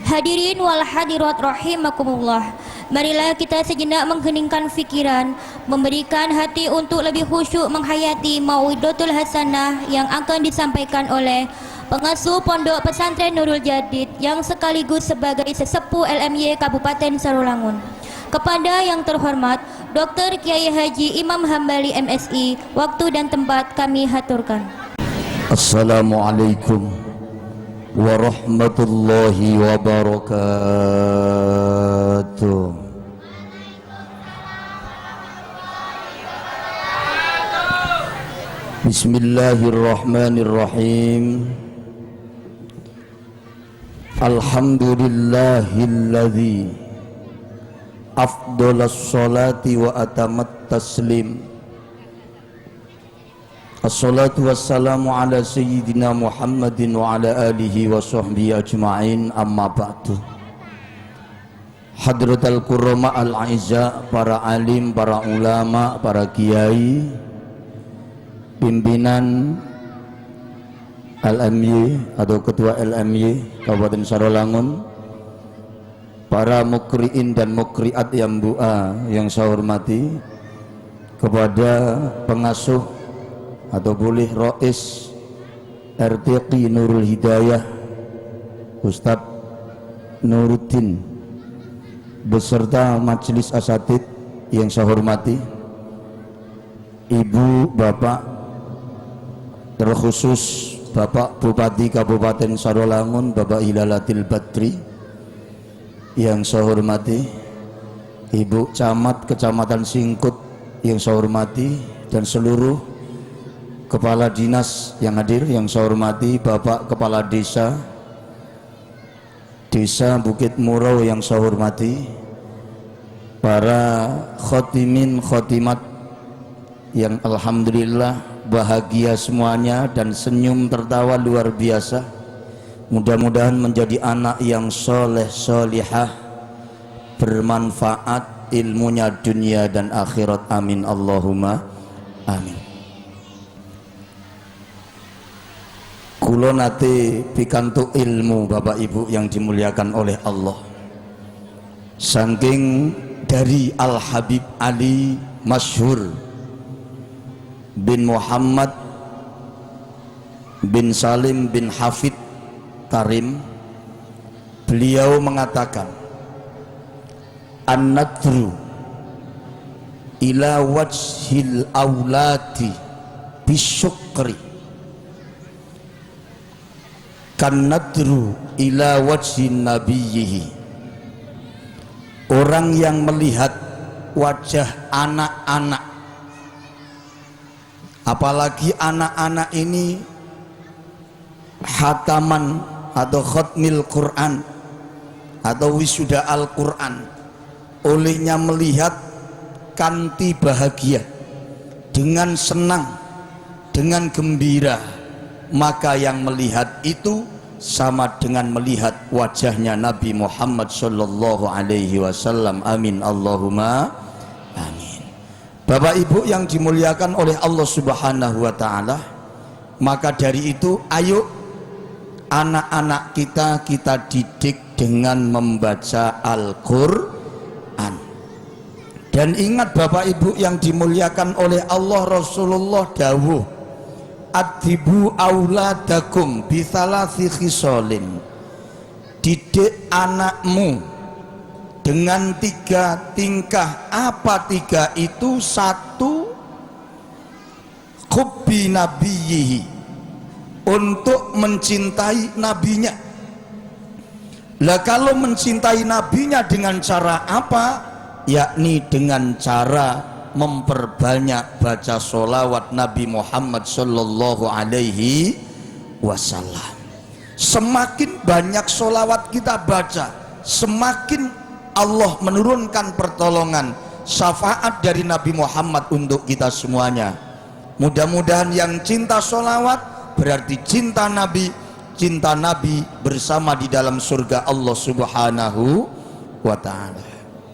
Hadirin wal hadirat rahimakumullah. Marilah kita sejenak mengheningkan fikiran, memberikan hati untuk lebih khusyuk menghayati Mau'idotul Hasanah yang akan disampaikan oleh pengasuh Pondok Pesantren Nurul Jadid yang sekaligus sebagai sesepuh LMY Kabupaten Sarolangun. Kepada yang terhormat Dr. Kiai Haji Imam Hambali MSI, waktu dan tempat kami haturkan. Assalamualaikum warahmatullahi wabarakatuh. Bismillahirrahmanirrahim. Alhamdulillahilladzi afdalas salati wa atamat taslim. Assalatu wassalamu ala sayyidina Muhammadin wa ala alihi wa sahbihi ajma'in, amma ba'du. Hadratal kurama al-aizza, para alim, para ulama, para kiai, pimpinan LMY atau ketua LMY Kabupaten Sarolangun, para mukri'in dan mukri'at yang bu'a yang saya hormati, kepada pengasuh atau boleh Rais RTQ Nurul Hidayah Ustadz Nuruddin beserta majelis asatid yang saya hormati, Ibu, Bapak, terkhusus Bapak Bupati Kabupaten Sarolangun Bapak Hilalatil Badri yang saya hormati, Ibu Camat Kecamatan Singkut yang saya hormati, dan seluruh kepala dinas yang hadir yang saya hormati, Bapak Kepala Desa Bukit Murau yang saya hormati, para khotimin khotimat yang alhamdulillah bahagia semuanya dan senyum tertawa luar biasa. Mudah-mudahan menjadi anak yang soleh solihah, bermanfaat ilmunya dunia dan akhirat, amin Allahumma amin. Kulo nate pikantuk ilmu Bapak Ibu yang dimuliakan oleh Allah, saking dari Al Habib Ali Masyhur bin Muhammad bin Salim bin Hafid Karim, beliau mengatakan, an-nadru ila wajhil auladi bisyukri kan-nadru ila wajhin nabiyyihi. Orang yang melihat wajah anak-anak, apalagi anak-anak ini hataman atau khatmil Quran atau wisuda Al-Quran, olehnya melihat kanti bahagia, dengan senang, dengan gembira, maka yang melihat itu sama dengan melihat wajahnya Nabi Muhammad sallallahu alaihi wasallam, amin Allahumma amin. Bapak Ibu yang dimuliakan oleh Allah Subhanahu wa taala, maka dari itu ayo anak-anak kita didik dengan membaca Al-Qur'an. Dan ingat Bapak Ibu yang dimuliakan oleh Allah, Rasulullah dawuh, adibu auladakum bithalasi khisalin, didik anakmu dengan 3 tingkah. Apa 3 itu? 1, hubbi nabiyyihi, untuk mencintai nabinya. Lah kalau mencintai nabinya dengan cara apa? Yakni dengan cara memperbanyak baca sholawat Nabi Muhammad sallallahu alaihi wasallam. Semakin banyak sholawat kita baca, semakin Allah menurunkan pertolongan, syafaat dari Nabi Muhammad untuk kita semuanya. Mudah-mudahan yang cinta sholawat berarti cinta Nabi, cinta Nabi bersama di dalam surga Allah Subhanahu wa ta'ala.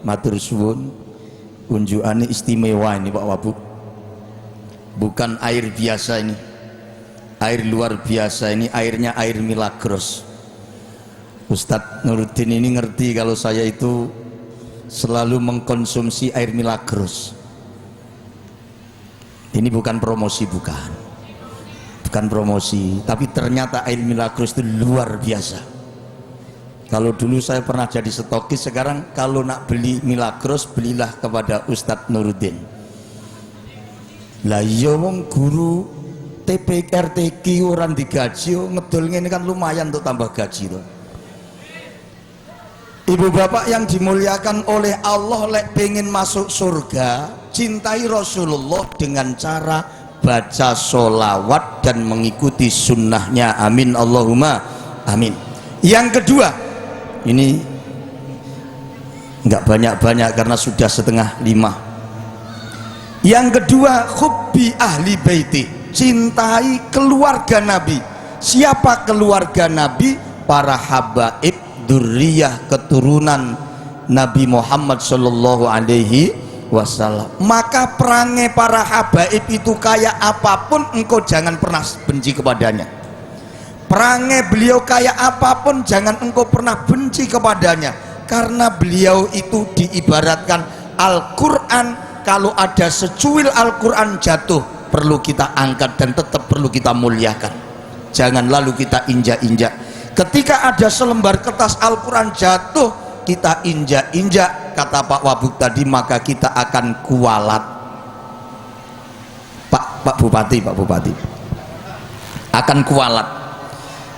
Matur suwun, unjukannya istimewa ini Pak Wabu, bukan air biasa ini, air luar biasa ini, airnya air milagros. Ustadz Nuruddin ini ngerti kalau saya itu selalu mengkonsumsi air milagros. Ini bukan promosi, bukan promosi, tapi ternyata air milagros itu luar biasa. Kalau dulu saya pernah jadi stokis, sekarang kalau nak beli milagros belilah kepada Ustadz Nuruddin. Lah iya wong guru TP RTQ orang digaji, ngedol ini kan lumayan untuk tambah gaji tuh. Ibu bapak yang dimuliakan oleh Allah, lek pengen masuk surga, cintai Rasulullah dengan cara baca sholawat dan mengikuti sunnahnya. Amin Allahumma amin. Yang kedua, ini enggak banyak-banyak karena sudah 4:30. Yang kedua, hubbi ahli baiti, cintai keluarga Nabi. Siapa keluarga Nabi? Para habaib, dzurriyyah, keturunan Nabi Muhammad sallallahu alaihi wasallam. Maka perangai para habaib itu kayak apapun, engkau jangan pernah benci kepadanya. Perangai beliau kayak apapun, jangan engkau pernah benci kepadanya, karena beliau itu diibaratkan Al-Quran. Kalau ada secuil Al-Quran jatuh, perlu kita angkat dan tetap perlu kita muliakan, jangan lalu kita injak-injak. Ketika ada selembar kertas Al-Quran jatuh, kita injak-injak, kata Pak Wabuk tadi, maka kita akan kualat. Pak Bupati akan kualat.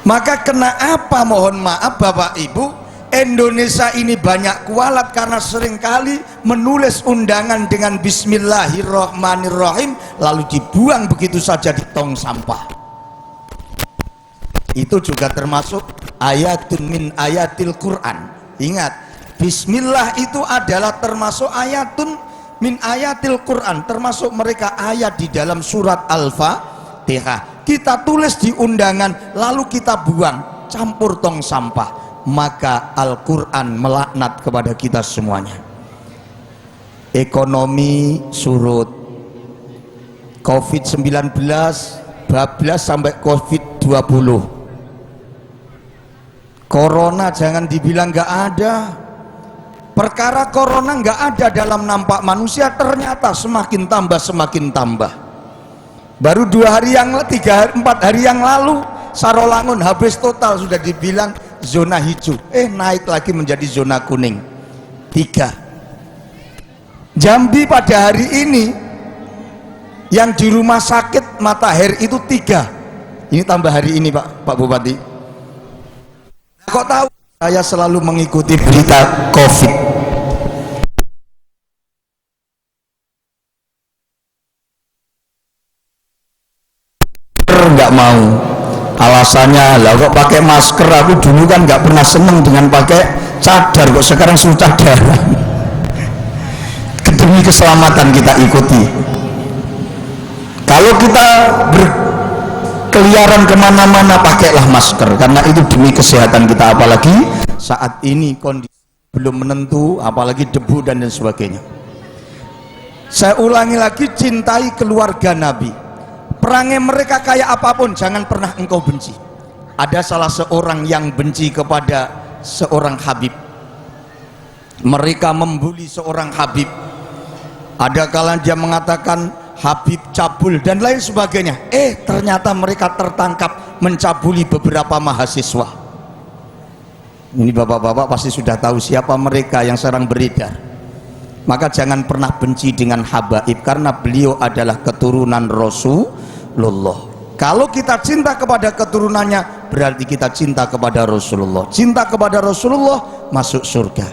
Maka kenapa, mohon maaf Bapak Ibu, Indonesia ini banyak kualat karena seringkali menulis undangan dengan Bismillahirrahmanirrahim lalu dibuang begitu saja di tong sampah. Itu juga termasuk ayatun min ayatil Quran. Ingat, Bismillah itu adalah termasuk ayatun min ayatil Quran, termasuk mereka ayat di dalam surat Al-Fatihah. Kita tulis di undangan lalu kita buang, campur tong sampah, maka Al-Quran melaknat kepada kita semuanya. Ekonomi surut, COVID-19 bablas sampai COVID-20. Corona jangan dibilang nggak ada. Perkara corona nggak ada dalam nampak manusia, ternyata semakin tambah. Baru 4 hari yang lalu Sarolangun habis total, sudah dibilang zona hijau, naik lagi menjadi zona kuning 3. Jambi pada hari ini yang di rumah sakit Matahir itu 3. Ini tambah hari ini Pak Bupati. Kok tahu? Saya selalu mengikuti berita COVID. Nggak mau, alasannya lah kok pakai masker. Aku dulu kan nggak pernah seneng dengan pakai cadar, kok sekarang sudah cadar. Demi keselamatan kita ikuti. Kalau kita berkeliaran kemana-mana, pakailah masker, karena itu demi kesehatan kita, apalagi saat ini kondisi belum menentu, apalagi debu dan sebagainya. Saya ulangi lagi, cintai keluarga Nabi. Perangai mereka kayak apapun, jangan pernah engkau benci. Ada salah seorang yang benci kepada seorang Habib. Mereka membuli seorang Habib. Ada kalanya dia mengatakan Habib cabul dan lain sebagainya. Ternyata mereka tertangkap mencabuli beberapa mahasiswa. Ini bapak-bapak pasti sudah tahu siapa mereka yang sekarang beredar. Maka jangan pernah benci dengan habaib, karena beliau adalah keturunan Rasulullah. Kalau kita cinta kepada keturunannya, berarti kita cinta kepada Rasulullah. Cinta kepada Rasulullah masuk surga.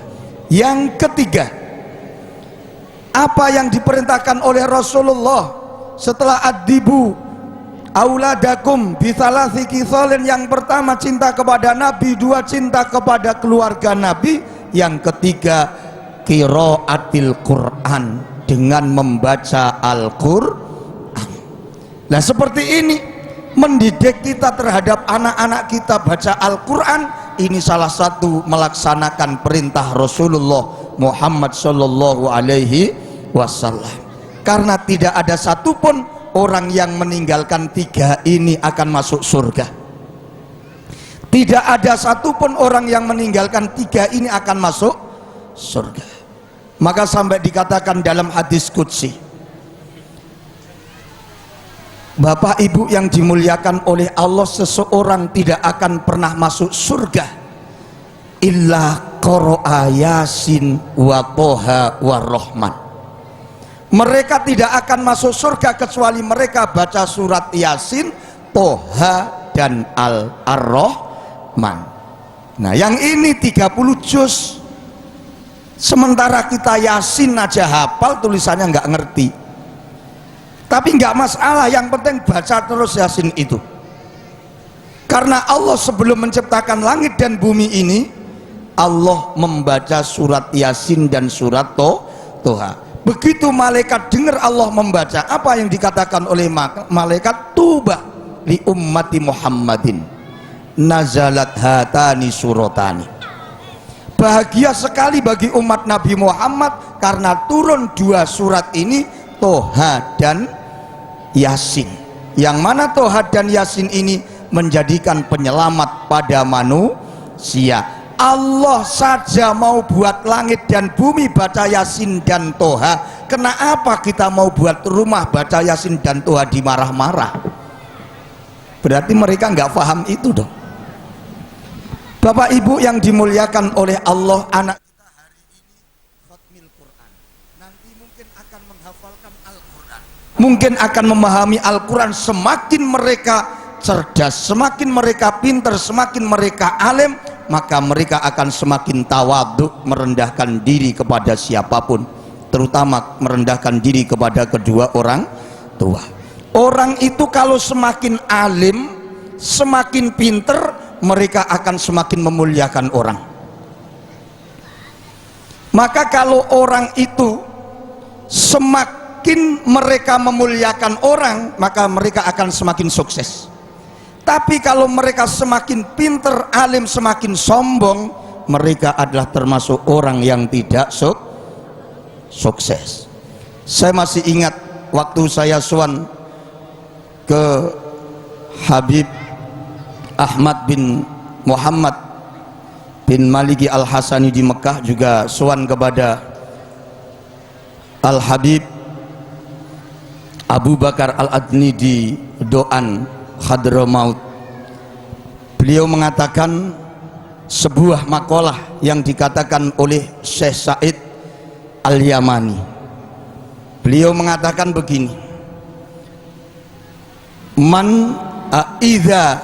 Yang ketiga, apa yang diperintahkan oleh Rasulullah setelah adibu auladakum bithalathi kithalin? Yang pertama cinta kepada Nabi, 2 cinta kepada keluarga Nabi, yang ketiga qiraatil Quran, dengan membaca Al-Quran. Nah seperti ini, mendidik kita terhadap anak-anak kita baca Al-Quran, ini salah satu melaksanakan perintah Rasulullah Muhammad Sallallahu Alaihi Wasallam. Karena tidak ada satupun orang yang meninggalkan 3 ini akan masuk surga. Tidak ada satupun orang yang meninggalkan 3 ini akan masuk surga. Maka sampai dikatakan dalam hadis qudsi, Bapak Ibu yang dimuliakan oleh Allah, seseorang tidak akan pernah masuk surga illa qara'a Yasin wa Toha wa Rahman. Mereka tidak akan masuk surga kecuali mereka baca surat Yasin, Toha dan Ar-Rahman. Nah, yang ini 30 juz. Sementara kita Yasin aja hafal, tulisannya nggak ngerti. Tapi nggak masalah, yang penting baca terus Yasin itu. Karena Allah sebelum menciptakan langit dan bumi ini, Allah membaca surat Yasin dan surat Toha. Begitu malaikat dengar Allah membaca, apa yang dikatakan oleh malaikat? Tuba li ummati Muhammadin nazalat hatani suratani. Bahagia sekali bagi umat Nabi Muhammad karena turun 2 surat ini, Toha dan Yasin. Yang mana Toha dan Yasin ini menjadikan penyelamat pada manusia. Allah saja mau buat langit dan bumi baca Yasin dan Toha, kenapa kita mau buat rumah baca Yasin dan Toha dimarah-marah? Berarti mereka nggak paham itu dong. Bapak Ibu yang dimuliakan oleh Allah, anak kita hari ini khatmil Quran, nanti mungkin akan menghafalkan Al-Quran, mungkin akan memahami Al-Quran. Semakin mereka cerdas, semakin mereka pintar, semakin mereka alim, maka mereka akan semakin tawadhu, merendahkan diri kepada siapapun, terutama merendahkan diri kepada kedua orang tua. Orang itu kalau semakin alim, semakin pintar, mereka akan semakin memuliakan orang. Maka kalau orang itu semakin mereka memuliakan orang, maka mereka akan semakin sukses. Tapi kalau mereka semakin pinter, alim, semakin sombong, mereka adalah termasuk orang yang tidak sukses. Saya masih ingat waktu saya sowan ke Habib Ahmad bin Muhammad bin Maliki Al-Hasani di Mekah, juga sowan kepada Al-Habib Abu Bakar Al-Adni di Doan Hadramaut. Beliau mengatakan sebuah makalah yang dikatakan oleh Syekh Said Al-Yamani. Beliau mengatakan begini, man idza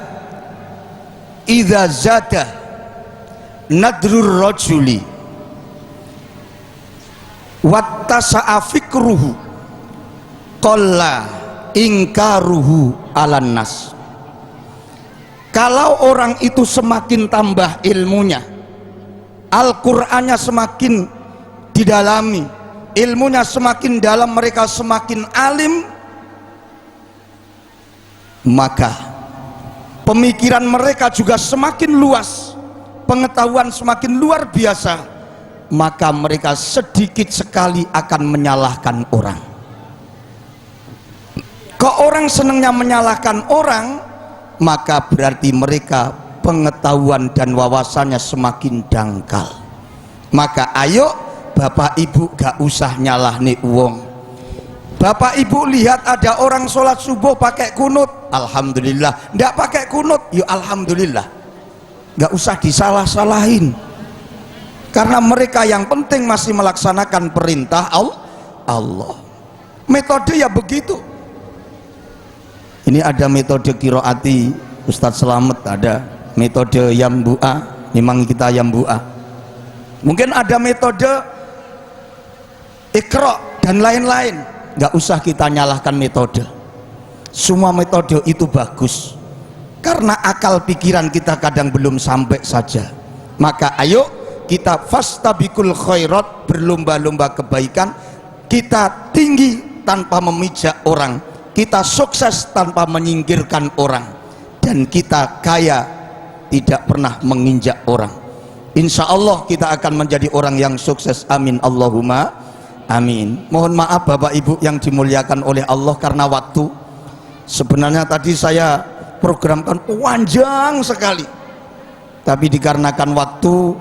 zada nadrur rajuli wattasa'a fikruhu qalla ingkaruhu alan nas. Kalau orang itu semakin tambah ilmunya, Al-Qur'annya semakin didalami, ilmunya semakin dalam, mereka semakin alim, maka pemikiran mereka juga semakin luas, pengetahuan semakin luar biasa, maka mereka sedikit sekali akan menyalahkan orang. Kalau orang senangnya menyalahkan orang, maka berarti mereka pengetahuan dan wawasannya semakin dangkal. Maka ayo Bapak Ibu gak usah nyalahne wong. Bapak Ibu lihat ada orang sholat subuh pakai kunut, alhamdulillah. Ndak pakai kunut, ya alhamdulillah. Gak usah disalah-salahin. Karena mereka yang penting masih melaksanakan perintah Allah. Metode ya begitu. Ini ada metode kiroati Ustadz Selamet, ada metode yambu'a, memang kita yambu'a. Mungkin ada metode ikro dan lain-lain. Gak usah kita nyalahkan metode. Semua metode itu bagus, karena akal pikiran kita kadang belum sampai saja. Maka ayo kita fastabiqul khairat, berlomba-lomba kebaikan, kita tinggi tanpa memijak orang, kita sukses tanpa menyingkirkan orang, dan kita kaya tidak pernah menginjak orang. Insya Allah kita akan menjadi orang yang sukses. Amin Allahumma amin. Mohon maaf Bapak Ibu yang dimuliakan oleh Allah karena waktu. Sebenarnya tadi saya programkan panjang sekali, tapi dikarenakan waktu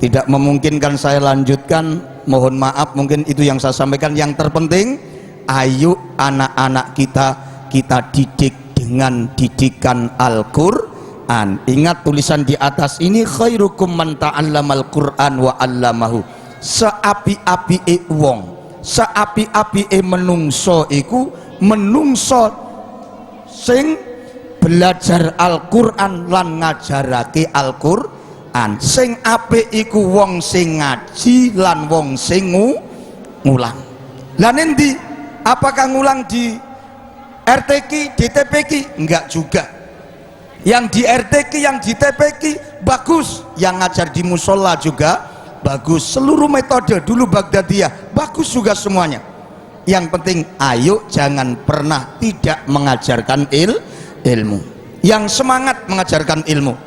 tidak memungkinkan saya lanjutkan. Mohon maaf, mungkin itu yang saya sampaikan. Yang terpenting, ayo anak-anak kita didik dengan didikan Al-Quran. Ingat tulisan di atas ini, khairukum man ta'allamal Quran wa 'allamahu. Seapi-apike wong, seapi-apike menungso iku menungso sing belajar Al-Quran lan ngajarake Al-Quran. Sing apik iku wong sing ngaji lan wong sing ngulang. Lan endi? Apakah ngulang di RTQ, di TPQ? Enggak juga. Yang di RTQ, yang di TPQ bagus, yang ngajar di musola juga bagus. Seluruh metode dulu Baghdadiyah bagus juga semuanya. Yang penting ayo jangan pernah tidak mengajarkan ilmu, yang semangat mengajarkan ilmu.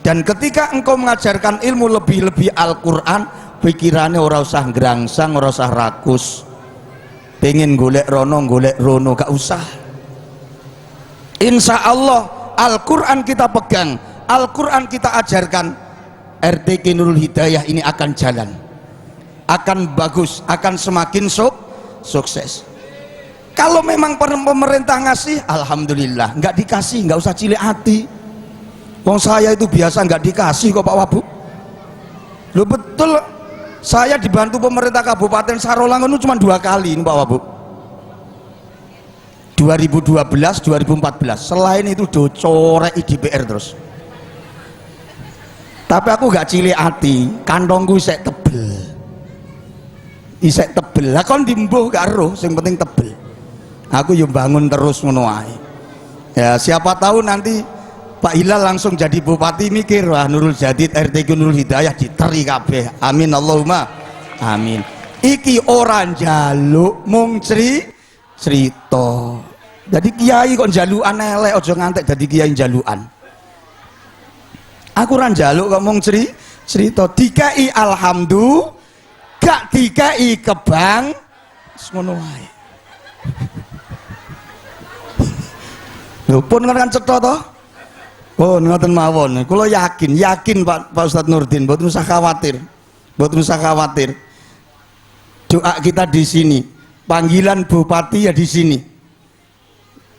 Dan ketika engkau mengajarkan ilmu lebih-lebih Al-Quran, pikirannya ora usah gerangsang, ora usah rakus, pengen golek rono golek rono, gak usah. Insya Allah Al-Quran kita pegang, Al-Quran kita ajarkan, RTQ Nurul Hidayah ini akan jalan, akan bagus, akan semakin sukses. Kalau memang pemerintah ngasih, alhamdulillah. Nggak dikasih, nggak usah cilik hati. Wong saya itu biasa nggak dikasih kok Pak Wabu. Lo betul, saya dibantu pemerintah Kabupaten Sarolangun itu cuma 2 kali ini Pak Wabu. 2012, 2014. Selain itu corek DPR terus. Tapi aku nggak cilik hati, kantongku isek tebel. Isek tebel. Lah kon dimbuh gak roh, sing penting tebel. Aku yang bangun terus ngono ae. Ya siapa tahu nanti Pak Hilal langsung jadi bupati, mikir wah Nurul Jadid RTQ Nurul Hidayah diteri kabeh. Amin Allahumma amin. Iki orang jaluk mung cerita. Jadi kiai kok jalukan elek, aja ngantek jadi kiai jalukan. Aku ora njaluk kok mung cerita. Dikai alhamdulillah, gak dikai kebang ngono wae. Lho pun kan cetha to? Oh, ngoten mawon. Kula yakin Pak Ustadz Nurdin, mboten usah khawatir. Mboten usah khawatir. Doa kita di sini, panggilan bupati ya di sini.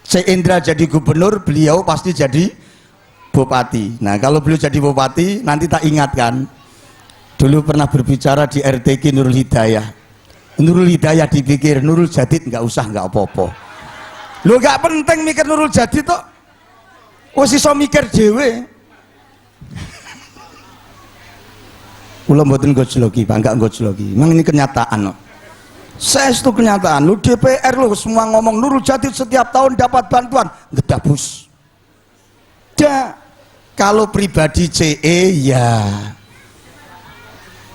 Syekh Indra jadi gubernur, beliau pasti jadi bupati. Nah, kalau beliau jadi bupati, nanti tak ingatkan. Dulu pernah berbicara di RTQ Nurul Hidayah. Nurul Hidayah dipikir, Nurul Jadid nggak usah, nggak apa-apa. Lo nggak penting mikir Nurul Jadid kok. Wis iso mikir dhewe. Kula mboten gojloki, Pak, enggak gojloki. Memang ini kenyataan kok. Saya itu kenyataan. Lu DPR lu semua ngomong Nurul Jadid setiap tahun dapat bantuan, gedabus. Kalau pribadi CE ya.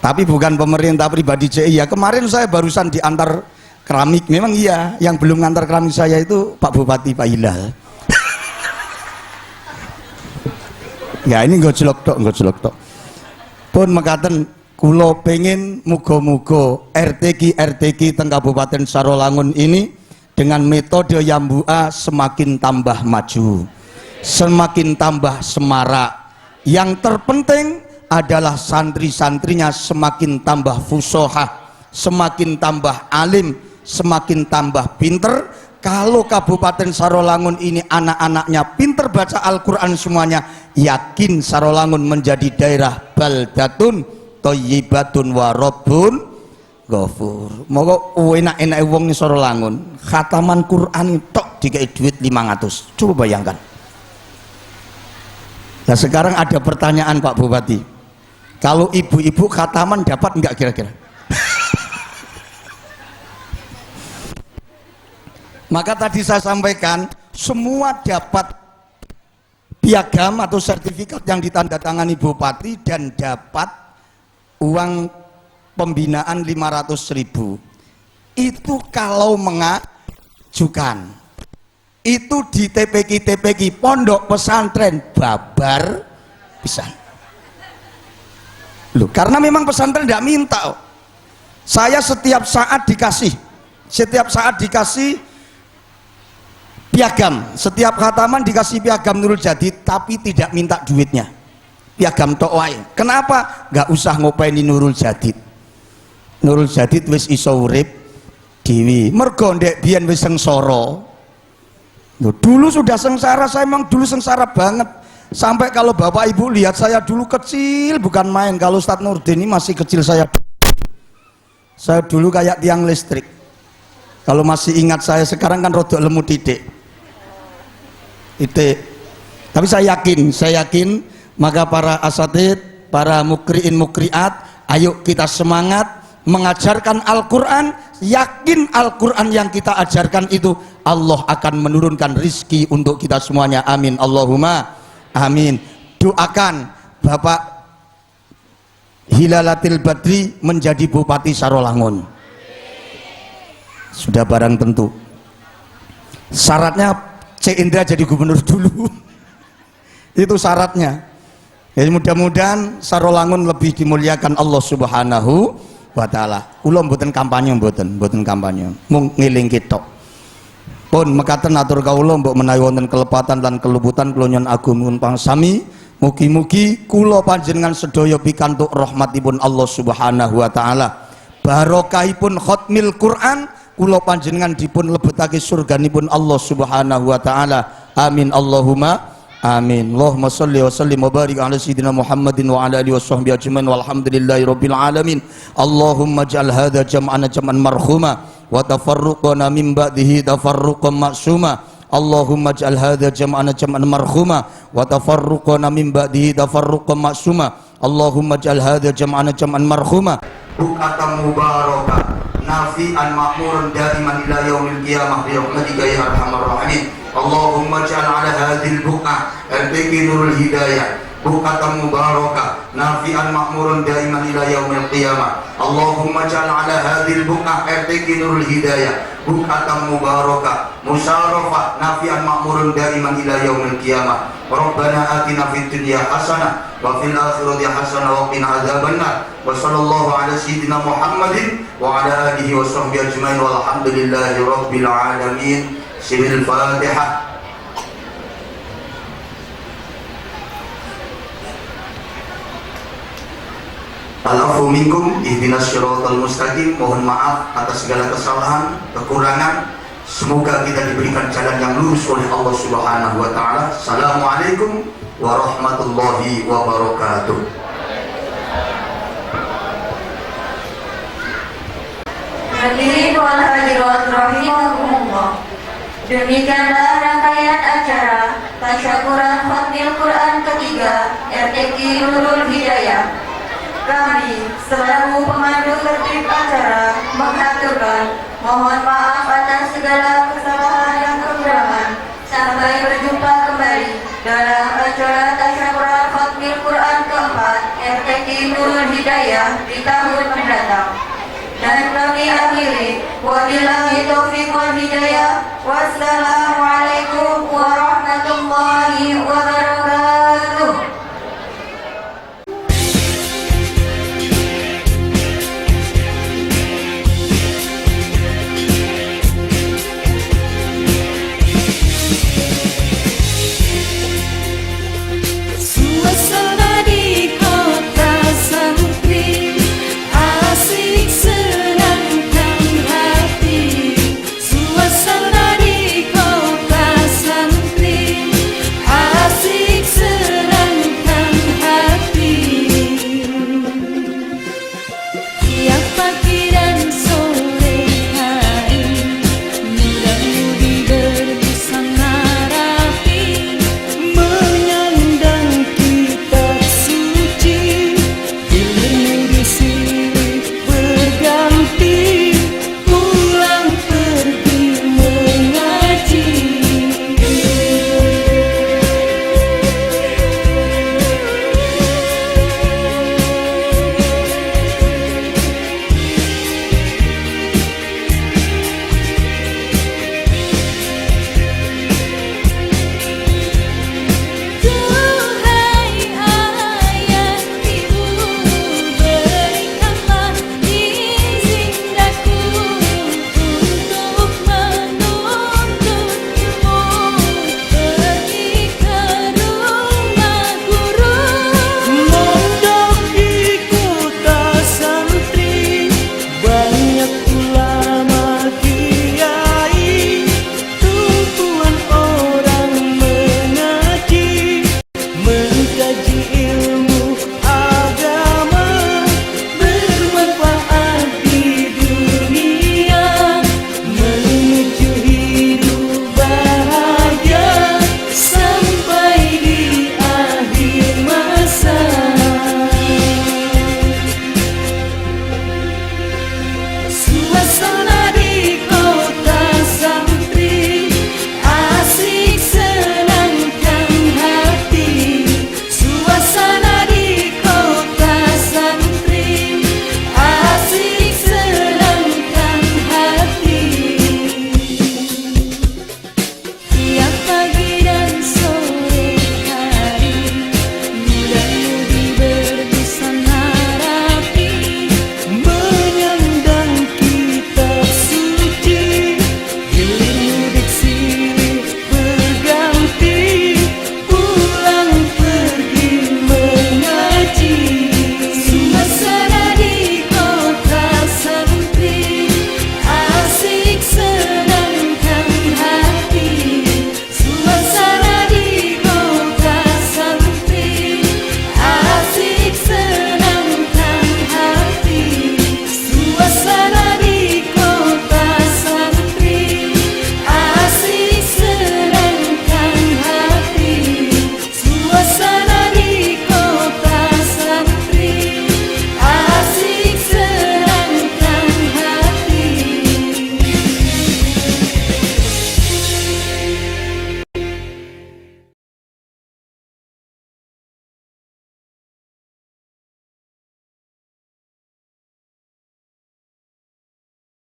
Tapi bukan pemerintah, pribadi CE ya. Kemarin saya barusan diantar keramik, memang iya. Yang belum ngantar keramik saya itu Pak Bupati Pak Hilal. Ya ini gojlok tok. Pun mekaten kula pengen muga-muga RTQ teng Kabupaten Sarolangun ini dengan metode Yambua semakin tambah maju, semakin tambah semarak. Yang terpenting adalah santri-santrinya semakin tambah fusohah, semakin tambah alim, semakin tambah pinter. Kalau Kabupaten Sarolangun ini anak-anaknya pinter baca Al-Quran semuanya, yakin Sarolangun menjadi daerah baldatun thayyibatun wa rabbun ghafur. Moga enak-enak wong Sarolangun khataman Quran tok dikai duit 500. Coba bayangkan. Nah sekarang ada pertanyaan Pak Bupati, kalau ibu-ibu khataman dapat enggak kira-kira? Maka tadi saya sampaikan semua dapat piagam atau sertifikat yang ditandatangani bupati dan dapat uang pembinaan 500.000. Itu kalau mengajukan. itu di TPQ pondok pesantren babar pisan. Loh, karena memang pesantren tidak minta. Saya setiap saat dikasih piagam, setiap khataman dikasih piagam Nurul Jadid, tapi tidak minta duitnya. Piagam tok wae. Kenapa? Gak usah ngopeni Nurul Jadid. Nurul Jadid wis iso urip dhewe. Mergo ndek biyen wis sengsara. Dulu sudah sengsara, saya memang dulu sengsara banget. Sampai kalau Bapak Ibu lihat saya dulu kecil bukan main. Kalau Ustadz Nurdin ini masih kecil saya dulu kayak tiang listrik. Kalau masih ingat saya sekarang kan rodok lemu titik. Tapi saya yakin maka para asatid, para mukriin mukriat, ayo kita semangat mengajarkan Al-Quran. Yakin Al-Quran yang kita ajarkan itu Allah akan menurunkan rizki untuk kita semuanya. Amin Allahumma amin. Doakan Bapak Hilalatil Badri menjadi Bupati Sarolangun. Sudah barang tentu. Syaratnya Cik Indra jadi gubernur dulu. Itu syaratnya. Jadi mudah-mudahan Sarolangun lebih dimuliakan Allah Subhanahu wa taala. Kula mboten kampanye, mboten kampanye. Mung ngeling ketok. Pun mekaten atur kawula mbok menawi wonten kelepatan lan keluputan kula nyuwun agungipun pangsami. Mugi-mugi kula panjenengan sedaya pikantuk rahmatipun Allah Subhanahu wa taala. Barokahipun khatmil Quran kula panjenengan dipun lebetake surganipun Allah Subhanahu wa taala. Amin Allahumma amin. Allahumma shalli wa sallim wa barik ala sayyidina Muhammadin wa ala alihi washabbihi ajmain walhamdulillahi rabbil alamin. Allahumma ij'al hadza jam'ana jam'an marhuma wa tafarruqana min ba'dihi tafarruqan ma'suma. Allahumma ij'al hadza jam'ana jam'an marhuma wa tafarruqana min ba'dihi tafarruqan ma'suma. Allahumma ij'al hadza jam'ana jam'an marhuma bukatan mubarakah nafi'an ma'muran daiman ila yaumil qiyamah bi rahmatika ya arhamar rahimin. Allahumma ij'al ala hadhil buq'ah al-taqi nurul hidayah bukatan mubarakah nafi'an ma'muran daiman ila yaumil qiyamah. Allahumma ij'al ala hadhil buq'ah al-taqi nurul hidayah bukatan mubarakah musyarafah nafi'an ma'muran daiman ila yaumil qiyamah. Rabbana atina fid dunya hasanah wa fil akhirati hasanah wa qina adzabannar. Wa sallallahu ala sayyidina Muhammadin wa ala alihi washabbihi ajmain walhamdulillahi rabbil alamin. Siril Fatihah. Al-afu minkum ihdinas syiratal mustaqim. Mohon maaf atas segala kesalahan, kekurangan. Semoga kita diberikan jalan yang lurus oleh Allah Subhanahu wa taala. Assalamualaikum warahmatullahi wabarakatuh. Hadirin wal hadirat rahimakumullah. Demikianlah rangkaian acara tasyakuran khatmil Quran ketiga RTQ Nurul Hidayah. Kami selaku pemandu tertib acara mengaturkan mohon maaf atas segala kesalahan dan kekurangan. Sampai berjumpa kembali dalam acara tasyakuran khatmil Quran keempat RTQ Nurul Hidayah di tahun mendatang. Dan kami akhiri wabillahi taufiq wal hidayah. Wassalam.